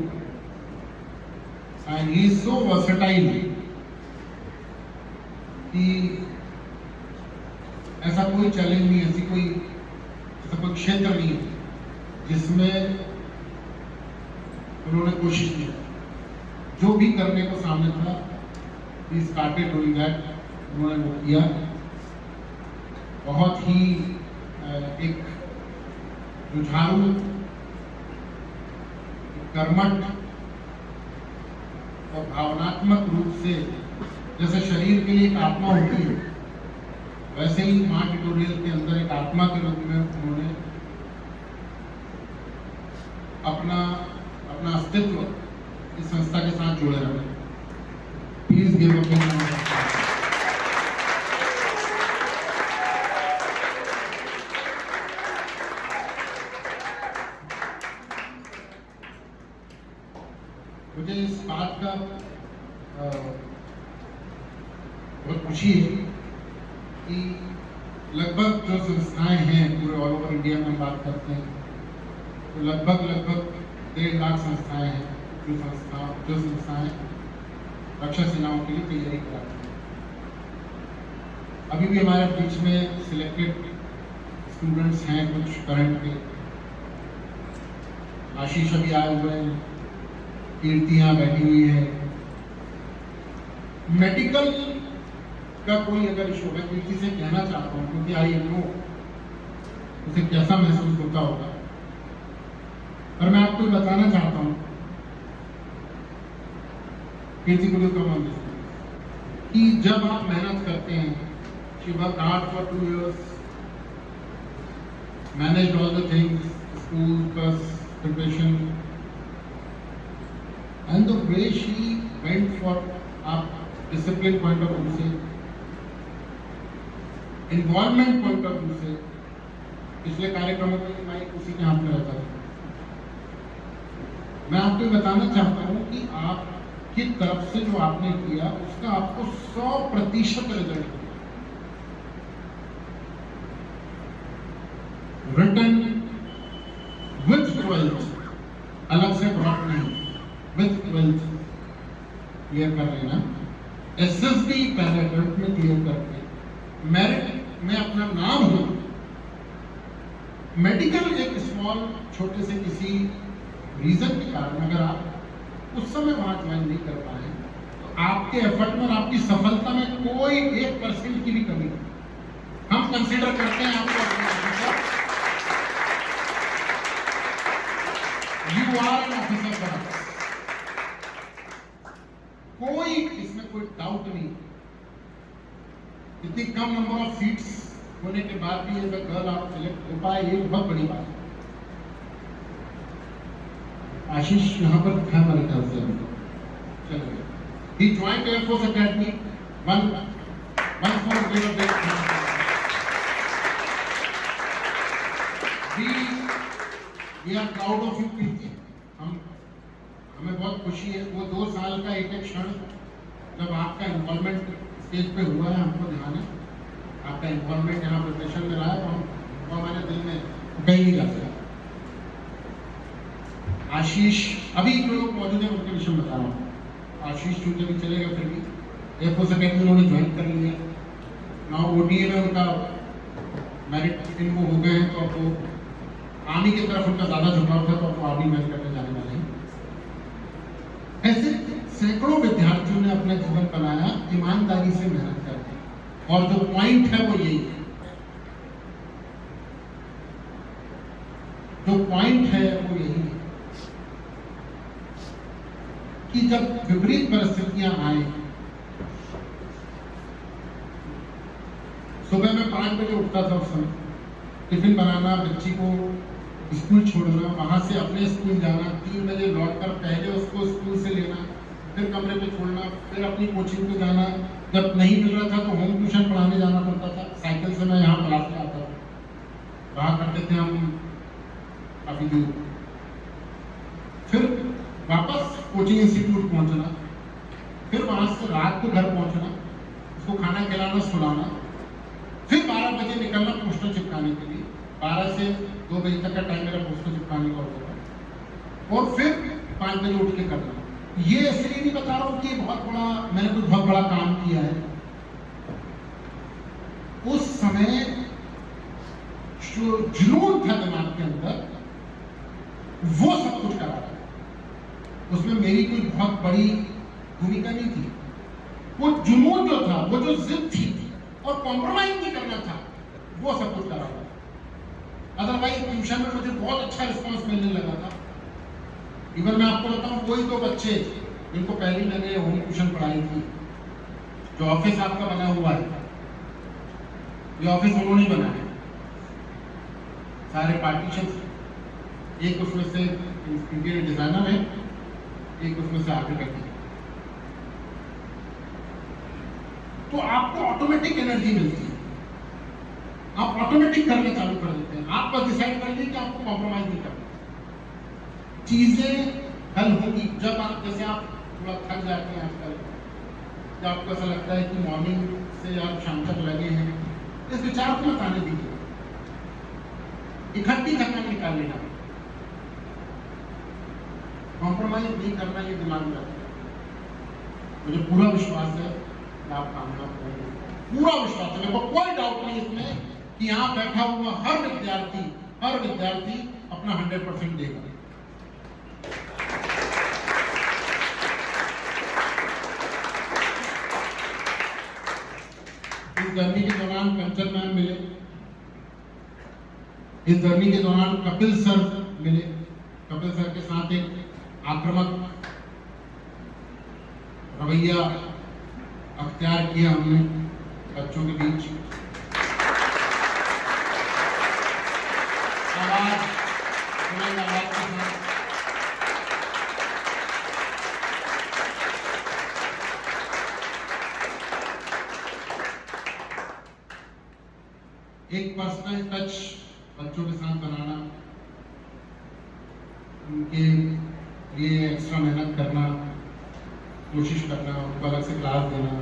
and he is so versatile कि ऐसा कोई चैलेंज नहीं, ऐसा कोई क्षेत्र नहीं है जिसमें उन्होंने कोशिश की। जो भी करने को सामने था, he started doing that, उन्होंने वो किया। बहुत ही एक जुझारू, कर्मठ और भावनात्मक रूप से, जैसे शरीर के लिए एक आत्मा होती है, वैसे ही मां ट्यूटोरियल के अंदर एक आत्मा के रूप में उन्होंने अपना अस्तित्व इस संस्था के साथ जोड़े रखा। Please give a big round of applause. मुझे इस बात का बहुत खुशी है कि लगभग जो संस्थाएं हैं पूरे ऑल ओवर इंडिया में हम बात करते हैं, तो लगभग 1.5 लाख संस्थाएं हैं जो संस्थाएं रक्षा सेनाओं के लिए तैयारी कराती हैं। अभी भी हमारे बीच में सिलेक्टेड स्टूडेंट्स हैं, कुछ करंट के। आशीष अभी आए हुए हैं, कीर्ति यहाँ बैठी हुई है। मेडिकल का कोई अगर इशू है, कीर्ति से कहना चाहता हूँ, क्योंकि आई नो उसे कैसा महसूस होता होगा, पर मैं आपको बताना चाहता हूँ कीर्ति को कम कि जब आप मेहनत करते हैं, she worked hard for 2 years, managed all the things, school plus preparation, and the way she went for आप डिसिप्लिन पॉइंट ऑफ व्यू से, इन्वॉल्वमेंट पॉइंट ऑफ व्यू से, पिछले कार्यक्रमों में मैं उसी के हाथ में रहता था। मैं आपको बताना चाहता हूं कि आपकी तरफ से जो आपने किया उसका आपको 100% रिजल्ट मिला। रिटर्न विथ 12th, अलग से ड्रॉप नहीं, विथ 12th क्लियर कर लेना। एसएसबी पैराग्राफ में क्लियर करके मेरिट में अपना नाम हो। मेडिकल एक स्मॉल छोटे से किसी रीजन के कारण अगर आप उस समय वहां ज्वाइन नहीं कर पाए, तो आपके एफर्ट में और आपकी सफलता में कोई 1% की भी कमी नहीं। हम कंसीडर करते हैं आपको you are an officer for us. कोई इसमें कोई डाउट नहीं। इतनी कम नंबर ऑफ सीट्स होने के बाद भी एज अ गर्ल आप सिलेक्ट हो पाए, ये बहुत बड़ी बात है। आशीष यहाँ पर था हमारे ख्याल से अभी चलिए he joined Air Force Academy once more give a big hand. We are proud of you प्रीति हमें बहुत खुशी है वो 2 साल का एक क्षण जब आपका इन्वॉल्वमेंट स्टेज पे हुआ है हमको ध्यान है आपका इन्वॉल्वमेंट यहाँ प्रिपरेशन में रहा है तो हमारे दिल में कहीं नहीं जा सका आशीष अभी जो लोग मौजूद है उनके विषय में बता रहा हूँ आशीष चूंकि भी चलेगा फिर भी एयरफोर्स अकेडमी उन्होंने ज्वाइन कर लिया नाउ ओडीए में उनका मेरिट इन वो हो गए हैं तो अब वो आर्मी की तरफ उनका ज़्यादा झुकाव था तो अब वो आर्मी में करने जाने वाले हैं ऐसे सैकड़ों विद्यार्थियों ने अपना जीवन बनाया ईमानदारी से मेहनत करके और जो पॉइंट है वो यही है जो पॉइंट है वो यही है कि जब विपरीत परिस्थितियां आए सुबह में 5 बजे उठता था उस समय टिफिन बनाना बच्ची को स्कूल छोड़ना वहां से अपने स्कूल जाना 3 बजे लौटकर पहले उसको स्कूल से लेना फिर कमरे पे छोड़ना फिर अपनी कोचिंग पे जाना जब नहीं मिल रहा था तो होम ट्यूशन पढ़ाने जाना पड़ता था साइकिल से मैं यहाँ क्लास में आता था रहा करते थे हम काफी दूर फिर वापस कोचिंग इंस्टीट्यूट पहुंचना फिर वहां से रात को घर पहुंचना उसको खाना खिलाना सुलाना फिर 12 बजे निकलना पोस्टर चिपकाने के लिए 12 से 2 बजे तक का टाइम मेरा पोस्टर चिपकाने का होता था और फिर 5 बजे उठ के करना ये इसलिए नहीं बता रहा हूँ कि बहुत बड़ा मैंने कुछ बहुत बड़ा काम किया है उस समय जो जुनून था दिमाग के अंदर वो सब कुछ करा था उसमें मेरी कोई बहुत बड़ी भूमिका नहीं थी वो जुनून जो था वो जो जिद थी और कॉम्प्रोमाइज नहीं करना था वो सब कुछ करा था अदरवाइज ट्यूशन में मुझे बहुत अच्छा रिस्पांस मिलने लगा था इवन मैं आपको बताऊं वही 2 बच्चे जिनको पहली मैंने होम ट्यूशन पढ़ाई थी जो ऑफिस आपका बना हुआ है ये ऑफिस उन्होंने ही बनाया सारे पार्टीशन एक उसमें से इंटीरियर डिजाइनर है एक उसमें से आर्किटेक्ट है तो आपको ऑटोमेटिक एनर्जी मिलती है आप ऑटोमेटिक करना चालू कर देते हैं आप बस डिसाइड कर लीजिए कि आपको कॉम्प्रोमाइज नहीं करना चीजें हल होगी जब आप जैसे आप थोड़ा थक जाते हैं आजकल जब आपको ऐसा लगता है कि मॉर्निंग से आप शाम तक लगे हैं इस विचार को मत आने दीजिए इकट्ठी थकान निकाल लेना कॉम्प्रोमाइज नहीं करना ये दिमाग में रखना मुझे पूरा विश्वास है कि आप कामयाब होंगे पूरा विश्वास है मेरे को कोई डाउट नहीं इसमें कि यहाँ बैठा हुआ हर विद्यार्थी अपना 100% देगा इस जर्नी के दौरान कंचन मैम मिले इस जर्नी के दौरान कपिल सर मिले कपिल सर के साथ एक आक्रामक रवैया अख्तियार किया हमने बच्चों के बीच आवाज के साथ एक पर्सनल टच बच्चों के साथ बनाना उनके लिए एक्स्ट्रा मेहनत करना कोशिश करना उनको अलग से क्लास देना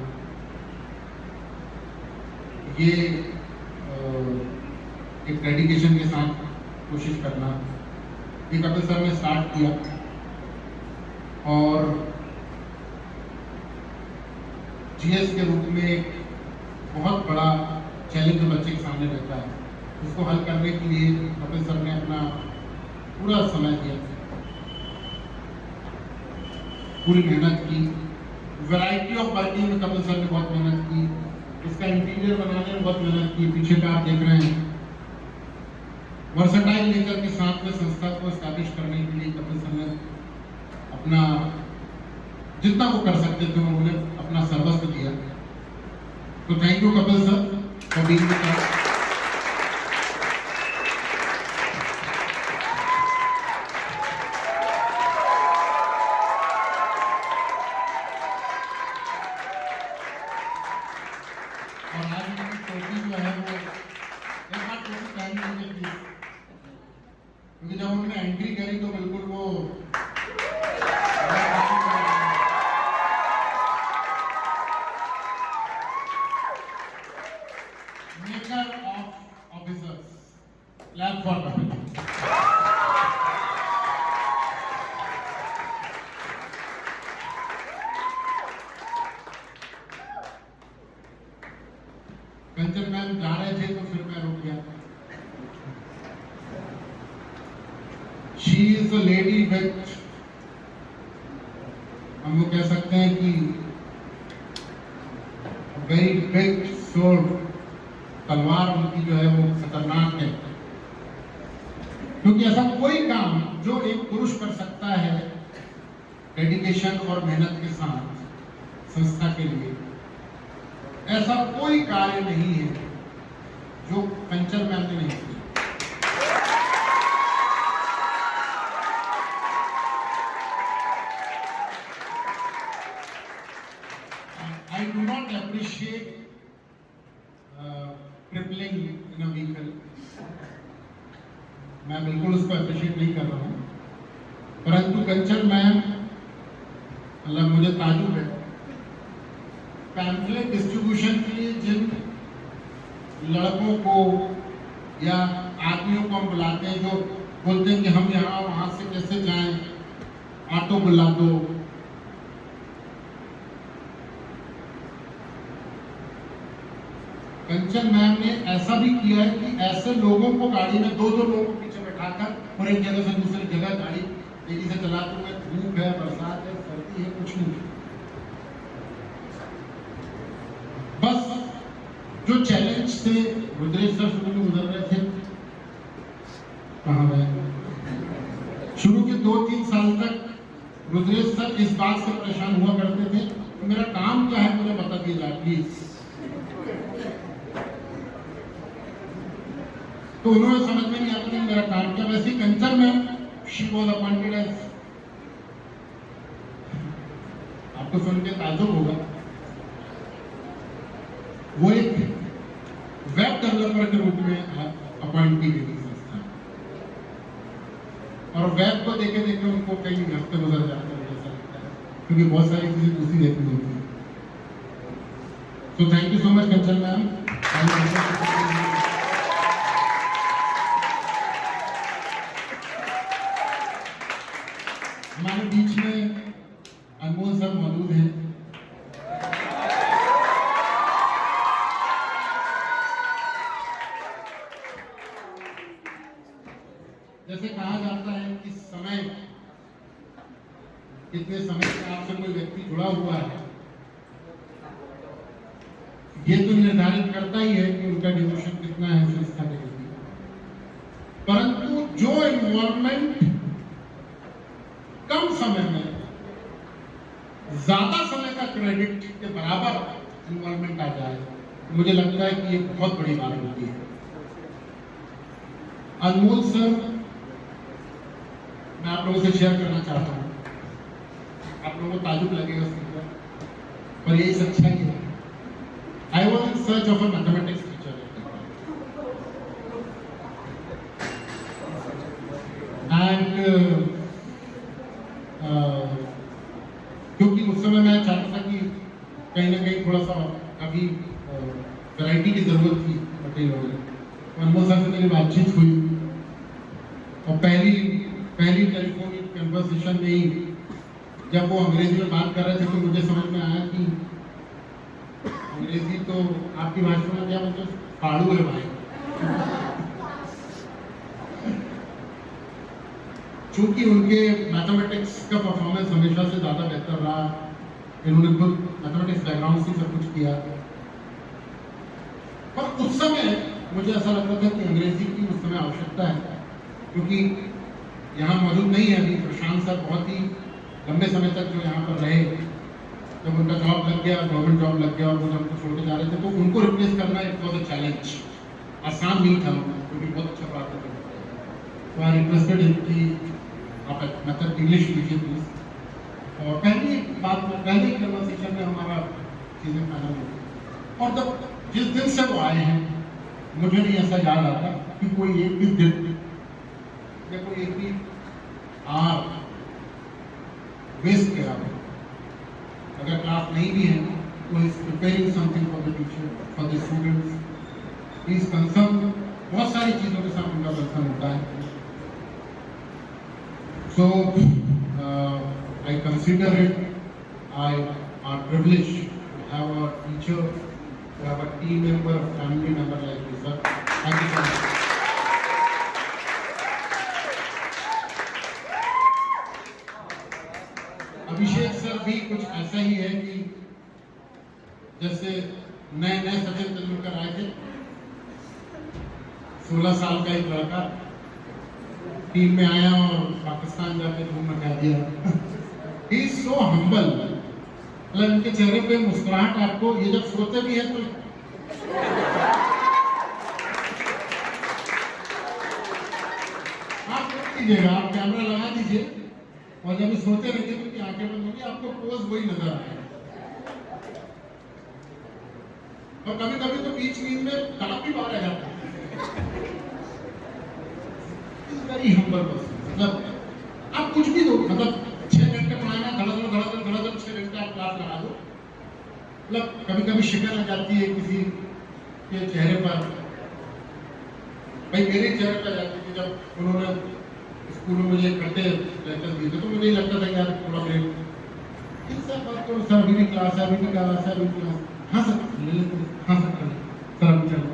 ये एक डेडिकेशन के साथ कोशिश करना ये कपिल सर ने स्टार्ट किया और जीएस के रूप में एक बहुत बड़ा चैलेंज जो बच्चे के सामने रहता है उसको हल करने के लिए कपिल सर ने अपना पूरा समय दिया पूरी मेहनत की वैरायटी ऑफ वर्किंग में कपिल सर ने बहुत मेहनत की इसका इंटीरियर बनाने में बहुत मेहनत की पीछे का आप देख रहे हैं वर्सटाइल नेचर के साथ में संस्था को एस्टैब्लिश करने के लिए कपिल सर ने अपना जितना वो कर सकते थे उन्होंने अपना सर्वस्व दिया तो thank you Kapil sir for being with us और आज उनकी टोपी जो है वो एक बार टोपी पहन लीजिए प्लीज, क्योंकि जब उन्होंने एंट्री करी तो बिल्कुल वो maker of officers, clap for Kapil. Kanchan ma'am जा रहे थे तो फिर मैं रुक गया। She is a lady with, हम वो कह सकते हैं कि वेरी बिग सोर्ड, तलवार उनकी जो है वो खतरनाक है, क्योंकि ऐसा कोई काम जो एक पुरुष कर सकता है डेडिकेशन और मेहनत के साथ संस्था के लिए, ऐसा कोई कार्य नहीं है जो कंचन मैम ने नहीं किया। I do not appreciate crippling in a vehicle. मैं बिल्कुल उसको अप्रिशिएट नहीं कर रहा हूँ, परंतु कंचन मैम, मतलब मुझे ताजुब है, पैम्फलेट डिस्ट्रीब्यूशन के लिए जिन लड़कों को या आदमियों को हम बुलाते हैं जो बोलते हैं कि हम यहाँ वहाँ से कैसे जाएं, ऑटो बुला दो, कंचन मैम ने ऐसा भी किया है कि ऐसे लोगों को गाड़ी में दो लोगों को पीछे बैठाकर और एक जगह से दूसरी जगह गाड़ी तेजी से चलाते हुए, धूप है, बरसात है, सर्दी है, कुछ नहीं, बस जो चैलेंज से रुद्रेश सर शुरू में गुजर रहे थे, कहाँ गए, शुरू के 2-3 साल तक रुद्रेश सर इस बात से परेशान हुआ करते थे कि मेरा काम क्या है मुझे बता दिया जाए प्लीज। तो उन्होंने समझ में नहीं आता कि मेरा काम क्या। वैसे कंचन में शी वॉज अपॉइंटेड एज, आपको सुन के ताजुब होगा, वो एक वेब डेवलपर के रूप में अपॉइंट की गई संस्था, और वेब को देखे देखे उनको कई हफ्ते गुजर जाते हैं ऐसा लगता है, क्योंकि बहुत सारी चीजें दूसरी देखनी होती है। तो thank you so much Kanchan ma'am. हमारे बीच में अनमोल सर मौजूद हैं। जैसे कहा जाता है कि समय, कितने समय से आपसे कोई व्यक्ति जुड़ा हुआ है, ये तो निर्धारित करता ही है कि उनका डिवोशन कितना है संस्था के प्रति, परंतु जो इन्वॉल्वमेंट कम समय में ज्यादा समय का क्रेडिट के बराबर इन्वॉल्वमेंट आ जाए, मुझे लगता है कि ये बहुत बड़ी बात होती है। अनमोल सर, मैं आप लोगों से शेयर करना चाहता हूँ, आप लोगों को ताजुब लगेगा सुनकर, पर यही सच्चाई है। I was in search of a mathematics teacher and क्योंकि उस समय मैं चाहता था कि कहीं ना कहीं थोड़ा सा अभी वैरायटी की जरूरत थी मटेरियल वगैरह। अनमोल सर से मेरी बातचीत हुई और पहली टेलीफोनिक कन्वर्सेशन में ही जब वो अंग्रेजी में बात कर रहे थे तो मुझे समझ में आया कि अंग्रेजी तो आपकी भाषा में क्या मतलब फाड़ू है भाई। चूंकि उनके मैथमेटिक्स का परफॉर्मेंस हमेशा से ज़्यादा बेहतर रहा, इन्होंने खुद मैथमेटिक्स बैकग्राउंड से सब कुछ किया, पर उस समय मुझे ऐसा लगता था कि अंग्रेजी की उस समय आवश्यकता है, क्योंकि यहाँ मौजूद नहीं है अभी प्रशांत सर, बहुत ही लंबे समय तक जो यहाँ पर रहे, जब उनका जॉब लग गया, गवर्नमेंट जॉब लग गया और वो जब छोड़ के जा रहे थे तो उनको रिप्लेस करना एक बहुत चैलेंज, आसान नहीं था, क्योंकि बहुत अच्छा पढ़ाते थे। तो आई रिक्वेस्टेड हिम कि आप मतलब इंग्लिश लिखिए प्लीज, और पहली कन्वर्सेशन में हमारा चीज़ें फाइनल हो गई। और जब जिस दिन से वो आए हैं मुझे नहीं ऐसा याद आता कि कोई एक भी दिन या कोई एक भी आवर वेस्ट करा हो। अगर क्लास नहीं भी है तो is preparing something for the teacher, for the students, is concern, बहुत सारी चीजों के साथ उनका कंसर्न होता है। So I consider it our privilege to have a teacher, to have a team member, a family member like you, sir. Thank you so much. Abhishek sir भी कुछ ऐसा ही है कि जैसे नए नए सचिन तेंदुलकर आए थे, 16 साल का एक लड़का टीम में आया और पाकिस्तान जाके धूम मचा दिया। ही इज सो हम्बल, मतलब इनके चेहरे पे मुस्कुराहट आपको, ये जब सोते भी है तो आप कीजिएगा, आप कैमरा लगा दीजिए और जब सोते रहते तो उनकी आंखें बंद होंगी, आपको पोज वही नजर आएगा। और कभी कभी तो बीच नींद में तड़प भी बाहर आ जाता है। वेरी हम्बल पर्सन, मतलब आप कुछ भी दो, मतलब 6 घंटे पढ़ाना, धड़ाधड़ 6 घंटे आप क्लास लगा दो। मतलब कभी कभी शिकन आ जाती है किसी के चेहरे पर, भाई मेरे चेहरे पर जाती थी जब उन्होंने स्कूल में मुझे इकट्ठे लेक्चर दिए थे, तो मुझे लगता था यार थोड़ा ब्रेक, इन सब बात करो सर, अभी नहीं क्लास है, अभी नहीं क्लास है, अभी क्लास, हाँ सर ले लेते, हाँ सर अभी चलो।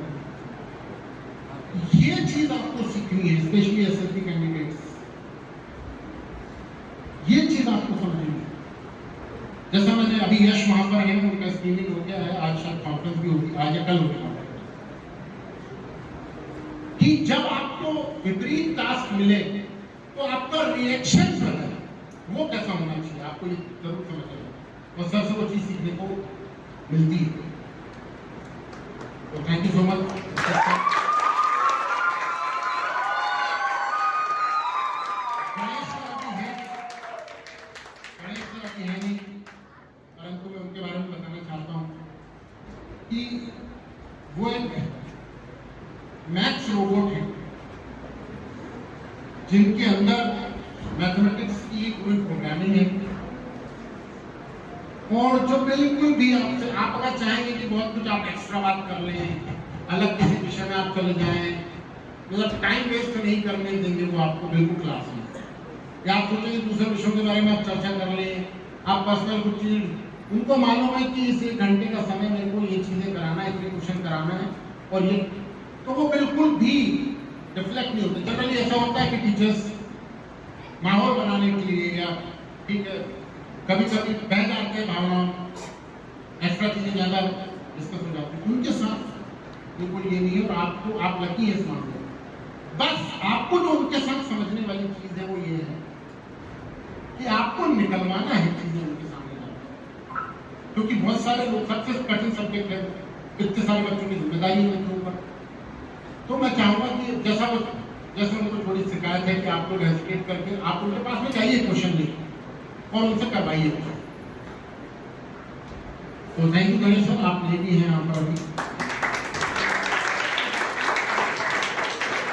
ये चीज आपको सीखनी है, स्पेशली एसएससी कैंडिडेट्स, ये चीज आपको समझनी है। जैसा मैंने अभी यश वहां पर है, उनका स्क्रीनिंग हो गया है, आज शायद कॉन्फ्रेंस भी होगी, आज या कल होगी, कि जब आपको विपरीत टास्क मिले तो आपका रिएक्शन जो है वो कैसा होना चाहिए, आपको ये जरूर समझना है और सर से वो चीज सीखने को मिलती है। तो थैंक यू सो मच। परंतु मैं उनके बारे में बताना चाहता हूं कि वो एक मैथ्स रोबोट है जिनके अंदर मैथमेटिक्स की पूरी प्रोग्रामिंग है, और जो बिल्कुल भी आपसे, आप अगर चाहेंगे कि बहुत कुछ आप एक्स्ट्रा बात कर लें, अलग किसी विषय में आप चले जाएं, मतलब टाइम वेस्ट नहीं करने देंगे वो आपको बिल्कुल क्लास में, या आप सोचेंगे दूसरे विषयों के बारे में आप चर्चा कर लें, आप पर्सनल कुछ चीज, उनको मालूम है कि इस 1 घंटे का समय मेरे को ये चीजें कराना है, इतने क्वेश्चन कराना है, और ये, तो वो बिल्कुल भी रिफ्लेक्ट नहीं होते। जनरली ऐसा होता है कि टीचर्स माहौल बनाने के लिए, या ठीक है कभी कभी बह जाते हैं भावनाओं, एक्स्ट्रा चीजें ज्यादा डिस्कस हो जाती है, उनके साथ बिल्कुल ये नहीं है। और आपको, आप लकी है इस मामले में, बस आपको जो उनके साथ समझने वाली चीज है वो ये है कि आपको निकलवाना है चीजें उनके सामने जाकर, क्योंकि बहुत सारे लोग, सबसे कठिन सब्जेक्ट है, इतने सारे बच्चों की जिम्मेदारी है उनके ऊपर। तो मैं चाहूंगा कि जैसे उनको थोड़ी शिकायत है कि आप लोग हेजिटेट करके आप उनके पास में जाइए क्वेश्चन लेकर और उनसे करवाइए। तो थैंक यू गणेश सर, आप ये भी हैं यहाँ पर अभी।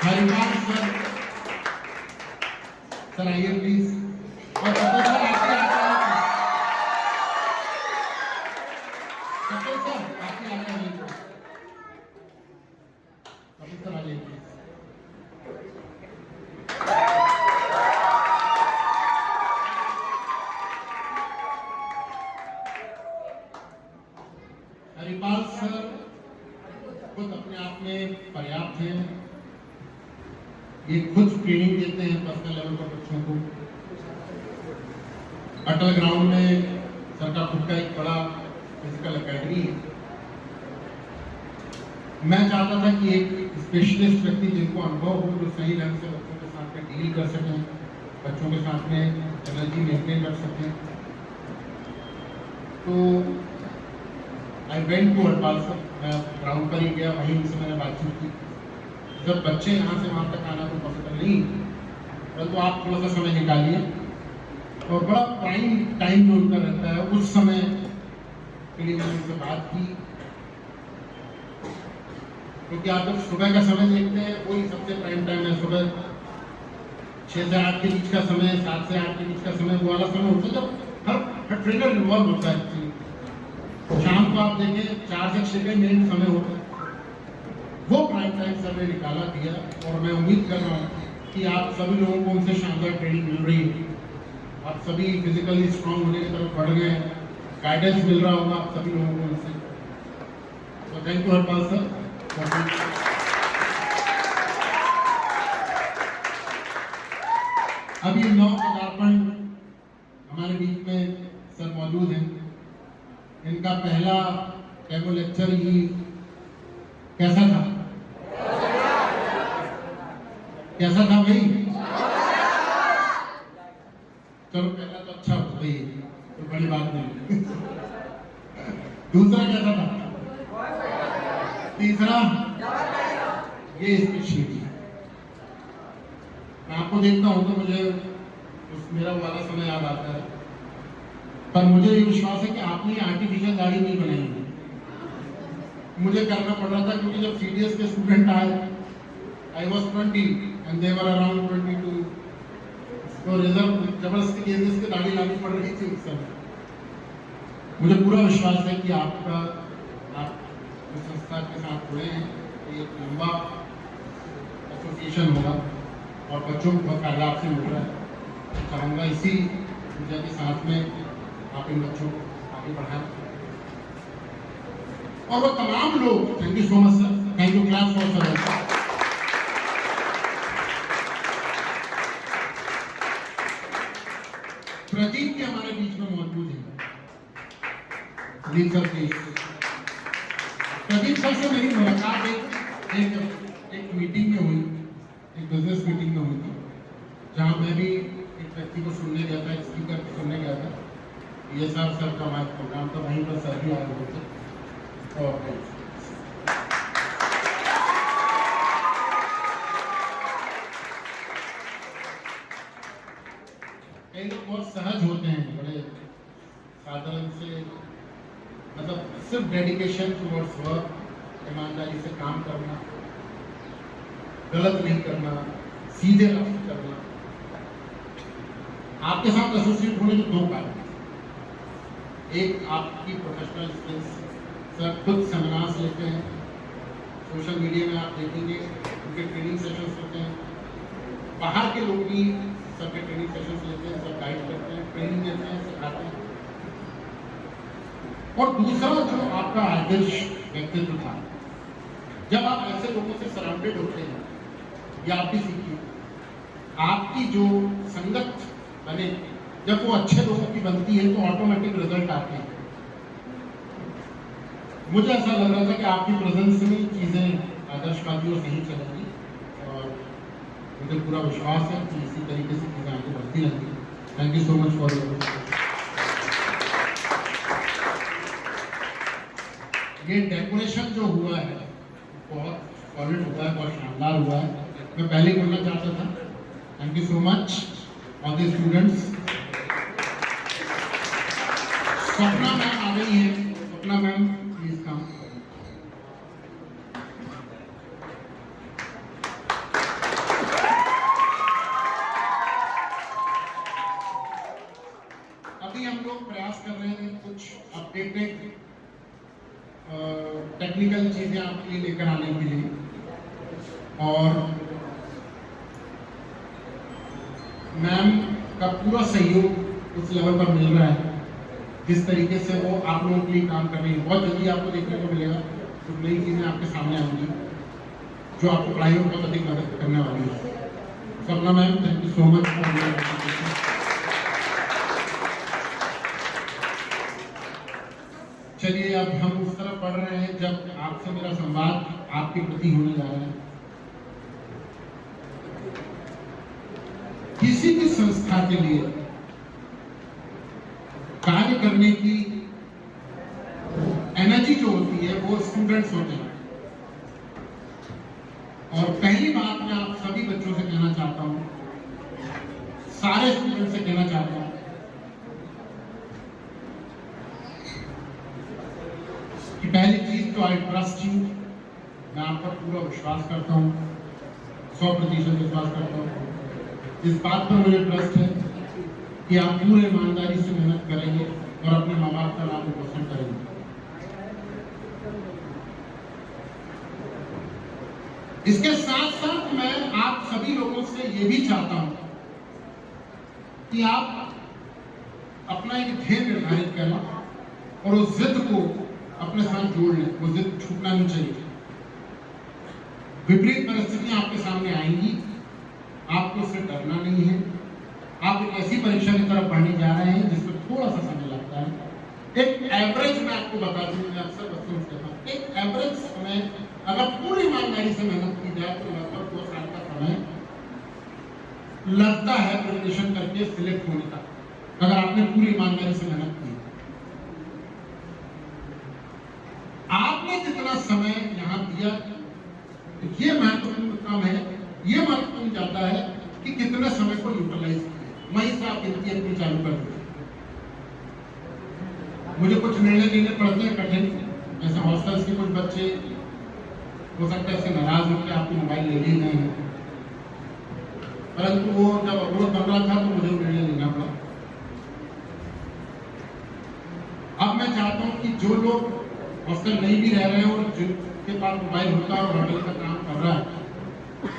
हरिमान सर आइए प्लीज, और कपिल सर आपके कपिल सर आपके आगे आइए, कपिल सर आइए प्लीज। हरिपाल सर खुद अपने आप में पर्याप्त हैं, ये खुद ट्रेनिंग देते हैं पर्सनल लेवल पर बच्चों को। अटल ग्राउंड में सर का खुद का एक बड़ा फिजिकल एकेडमी है। मैं चाहता था कि एक स्पेशलिस्ट व्यक्ति जिनको अनुभव हो, जो सही ढंग से बच्चों के साथ में डील कर सकें, बच्चों के साथ में एनर्जी मेंटेन कर सकें। तो I went to Harpal sir, मैं ग्राउंड पर ही गया, वहीं उनसे मैंने बातचीत की। जब बच्चे यहाँ से वहाँ तक आना तो पॉसिबल नहीं, परंतु आप थोड़ा सा समय निकालिए, और बड़ा प्राइम टाइम जो उनका रहता है उस समय के लिए मैंने उनसे बात की, क्योंकि आप जब सुबह का समय देखते हैं वही सबसे प्राइम टाइम है। सुबह 6 से 8 के बीच का समय, 7 से 8 के बीच का समय वो वाला समय होता है जब हर ट्रेनर इन्वॉल्व होता है। शाम को आप देखें 4 से 6 का मेन समय होता है, वो प्राइम टाइम समय निकाला दिया। और मैं उम्मीद कर रहा हूँ कि आप सभी लोगों को उनसे शानदार ट्रेनिंग मिल रही है, आप सभी फिजिकली स्ट्रांग होने की तरफ बढ़ गए, गाइडेंस मिल रहा होगा आप सभी लोगों को उनसे। तो थैंक यू हरपाल सर। अभी 9 पदार्पण हमारे बीच में सर मौजूद हैं। इनका पहला डेमो लेक्चर ही कैसा था? कैसा था भाई? चलो पहला तो अच्छा हो भाई, तो बड़ी बात नहीं। दूसरा कैसा था? तीसरा ये इसकी शीट है। मैं आपको देखता हूँ तो मुझे मेरा वाला समय याद आता है, पर मुझे ये विश्वास है कि आपने आर्टिफिशियल दाढ़ी नहीं बनाई है। मुझे करना पड़ रहा था क्योंकि जब सीडीएस के स्टूडेंट आए, I was 20 and they were around 22, तो रिजल्ट जबरदस्ती के इसके दाढ़ी लानी पड़ रही थी उस समय। मुझे पूरा विश्वास है कि आप इस संस्था के साथ जुड़े हैं, एक लंबा एसोसिएशन होगा और बच्चों को बहुत फायदा आपसे मिल रहा है। चाहूँगा इसी ऊर्जा के साथ में आप इन बच्चों को आगे बढ़ाएं। और वो तमाम लोग, thank you so much sir, thank you, class for sir. Pradeep भी हमारे बीच में मौजूद है। Pradeep sir please. Pradeep sir से मेरी मुलाकात एक मीटिंग में हुई, एक बिजनेस मीटिंग में हुई थी, जहाँ मैं भी एक व्यक्ति को सुनने गया था, एक स्पीकर को सुनने गया था। ये सर का हमारा प्रोग्राम था, वहीं पर सर भी आए हुए थे। और कई लोग बहुत सहज होते हैं, बड़े साधारण से, मतलब सिर्फ डेडिकेशन टुवर्ड्स वर्क, ईमानदारी से काम करना, गलत नहीं करना, सीधे रास्ते करना। आपके साथ एसोसिएट होने के 2 कारण, एक आपकी प्रोफेशनल स्किल्स, सर खुद सेमिनार्स लेते हैं, सोशल मीडिया में आप देखेंगे उनके ट्रेनिंग सेशंस होते हैं, बाहर के लोग भी सबके ट्रेनिंग सेशंस लेते हैं, सब गाइड करते हैं, ट्रेनिंग देते हैं, सिखाते हैं। और दूसरा जो आपका आदर्श व्यक्तित्व था, जब आप ऐसे लोगों से सराउंडेड होते हैं, या आप भी सीखिए, आपकी जो संगत बने, जब वो अच्छे लोगों की बनती है तो ऑटोमेटिक रिजल्ट आते हैं। मुझे ऐसा लग रहा था कि आपकी प्रेजेंस में चीज़ें आदर्शवादी और सही चलेंगी, और मुझे पूरा विश्वास है कि इसी तरीके से चीज़ें आगे बढ़ती रहेंगी। Thank you so much for your. ये डेकोरेशन जो हुआ है बहुत सॉलिड हुआ है, बहुत शानदार हुआ है। मैं पहले ही बोलना चाहता था, thank you so much all the students. सपना मैम आ गई है, सपना मैम प्लीज कम। अभी हम लोग प्रयास कर रहे हैं कुछ अपडेटेड टेक्निकल चीजें आपके लिए लेकर आने के लिए, और मैम का पूरा सहयोग उस लेवल पर मिल रहा है जिस तरीके से वो आप लोगों के लिए काम कर रही है। बहुत जल्दी आपको देखने को मिलेगा, कुछ नई चीजें आपके सामने आएंगी जो आपको पढ़ाई में बहुत अधिक मदद करने वाली है। सपना ma'am, thank you so much for your participation. चलिए अब हम उस तरफ बढ़ रहे हैं जब आपसे मेरा संवाद आपके प्रति होने जा रहा है। किसी भी संस्था के लिए कार्य करने की एनर्जी जो होती है वो स्टूडेंट्स होते हैं। और पहली बात मैं आप सभी बच्चों से कहना चाहता हूं, सारे स्टूडेंट से कहना चाहता हूं कि पहली चीज तो आई ट्रस्ट यू मैं आप पर पूरा विश्वास करता हूँ, 100% विश्वास करता हूँ। इस बात पर मुझे ट्रस्ट है कि आप पूरे ईमानदारी से मेहनत करेंगे और अपने माँ बाप का नाम रोशन करेंगे। इसके साथ साथ मैं आप सभी लोगों से ये भी चाहता हूं कि आप अपना एक ध्येय निर्धारित करें और उस जिद को अपने साथ जोड़ लें। वो जिद छूटना नहीं चाहिए। विपरीत परिस्थितियां आपके सामने आएंगी, आपको उससे डरना नहीं है। आप एक ऐसी परीक्षा की तरफ बढ़ने जा रहे हैं जिसमें थोड़ा सा समय लगता है। एक एवरेज मैं आपको बता दूं, मैं अक्सर बच्चों से कहता हूं, एक एवरेज समय अगर पूरी ईमानदारी से मेहनत की जाए तो लगभग 2 साल का समय लगता है प्रिपरेशन करके सिलेक्ट होने का, अगर आपने पूरी ईमानदारी से मेहनत की। आपने जितना समय यहाँ दिया ये महत्वपूर्ण काम है। ये महत्वपूर्ण जाता है कि कितने समय को यूटिलाइज किया। वहीं से आप गिनती अपनी चालू कर दीजिए। मुझे कुछ निर्णय लेने पड़ते हैं कठिन, जैसे हॉस्टल्स के कुछ बच्चे हो सकता है इससे नाराज होकर आपके मोबाइल ले लिए गए हैं, परंतु वो जब अवरोध बन रहा था तो मुझे निर्णय लेना पड़ा। अब मैं चाहता हूं कि जो लोग हॉस्टल नहीं भी रह रहे हैं और जिनके पास मोबाइल होता है और होटल का काम कर रहा है,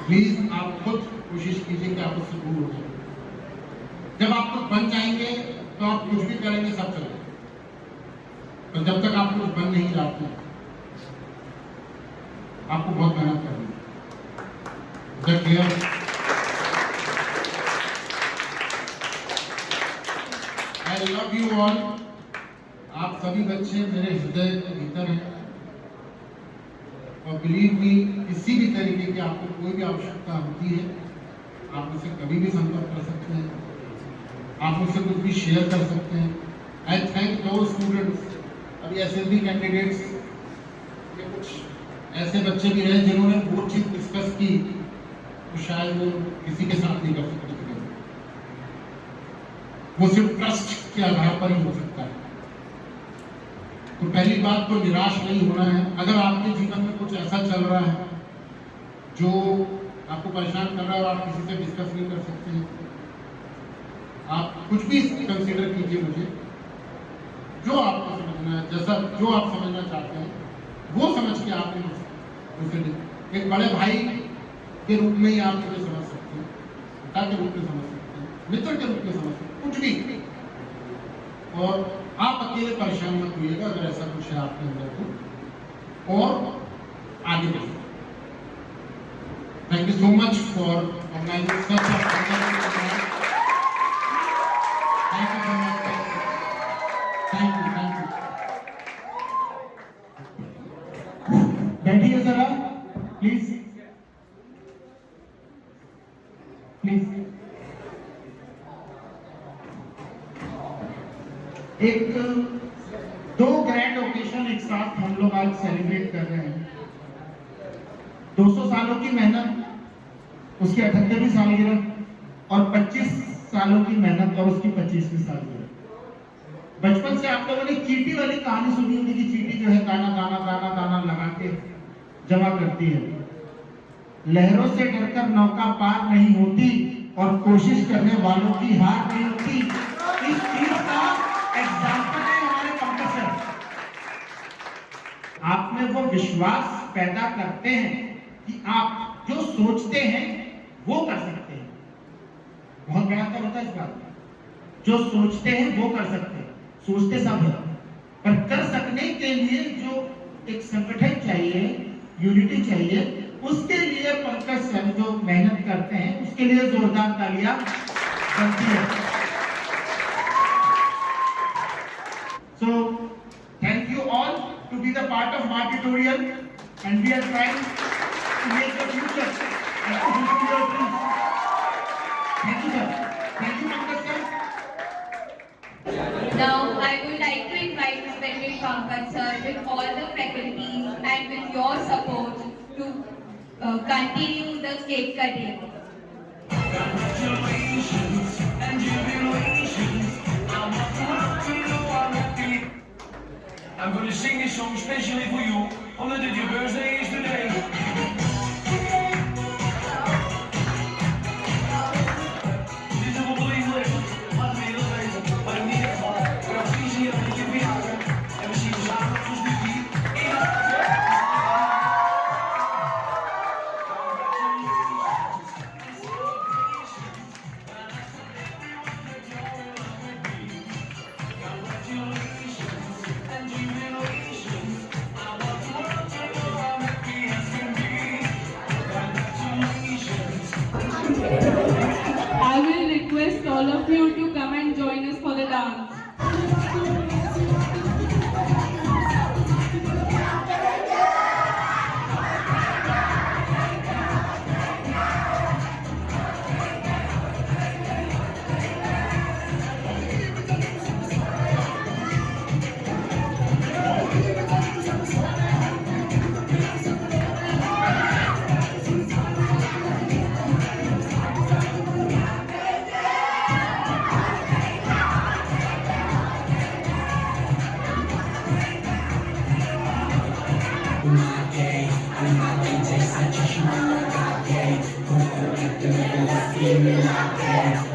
प्लीज आप खुद कोशिश कीजिए कि आप उससे दूर हो जाए। जब आप खुद बन जाएंगे तो आप कुछ भी करेंगे सब चलेगा, और जब तक आप कुछ बन नहीं जाते आपको बहुत मेहनत करनी है। Clear? I love you all. आप सभी बच्चे मेरे हृदय के भीतर हैं और बिलीव मी, किसी भी तरीके की आपको कोई भी आवश्यकता होती है आप मुझसे कभी भी संपर्क कर सकते हैं, आप मुझसे कुछ भी शेयर कर सकते हैं। आई थैंक दो स्टूडेंट्स, अभी एसएसबी कैंडिडेट्स के कुछ ऐसे बच्चे भी रहे जिन्होंने वो चीज डिस्कस की तो शायद वो किसी के साथ नहीं कर सकते थे। वो सिर्फ ट्रस्ट के आधार पर ही हो सकता है। तो पहली बात तो निराश नहीं होना है। अगर आपके जीवन में कुछ ऐसा चल रहा है जो आपको परेशान कर रहा है और आप किसी से डिस्कस नहीं कर सकते हैं, आप कुछ भी कंसीडर कीजिए मुझे, जो आपको समझना है, जैसा जो आप समझना चाहते हैं वो समझ के आप मुझसे एक बड़े भाई के रूप में ही आप मुझे समझ सकते हैं, पिता के रूप में समझ सकते हैं, मित्र के रूप में समझ सकते हैं, कुछ भी। और आप अकेले परेशान मत होइएगा अगर ऐसा कुछ है आपके अंदर तो, और आगे बढ़िए। Thank you so much for organizing such a thank you so much. Thank you. बैठिए जरा प्लीज प्लीज। एक 2 ग्रैंड ओकेशन एक साथ हम लोग आज सेलिब्रेट कर रहे हैं। 200 सालों की मेहनत, उसकी 78वीं सालगिरह और 25 सालों की मेहनत और उसकी 25वीं सालगिरह। बचपन से आप लोगों ने चींटी वाली कहानी सुनी होगी कि चींटी जो है दाना दाना दाना दाना लगा के जमा करती है। लहरों से डरकर नौका पार नहीं होती और कोशिश करने वालों की हार नहीं होती। इस चीज का एग्जाम्पल है हमारे पंकज सर। आप में वो विश्वास पैदा करते हैं कि आप जो सोचते हैं वो कर सकते हैं। बहुत बड़ा अंतर होता है इस बात में। जो सोचते हैं वो कर सकते हैं, सोचते सब है, पर कर सकने के लिए जो एक संगठन चाहिए, यूनिटी चाहिए, उसके लिए पंकज सर जो मेहनत करते हैं उसके लिए जोरदार तालियां बनती है। So thank you all to be the part of my tutorial, and we are trying to make the future and to fulfill your dreams. Thank you sir. Thank you Pankaj sir. Now I would like to invite respected Pankaj sir with all the faculties and with your support to continue the cake cutting. Congratulations and jubilations. I want to know I'm happy. I'm gonna sing this song specially for you, omdat het your birthday is today. Dit is een volledig leven. Laten we heel weten. Maar in ieder geval, we gaan precies hier een beetje verjagen. En we zien we samen op de studie. I will request all of you to come and join us for the dance. I'm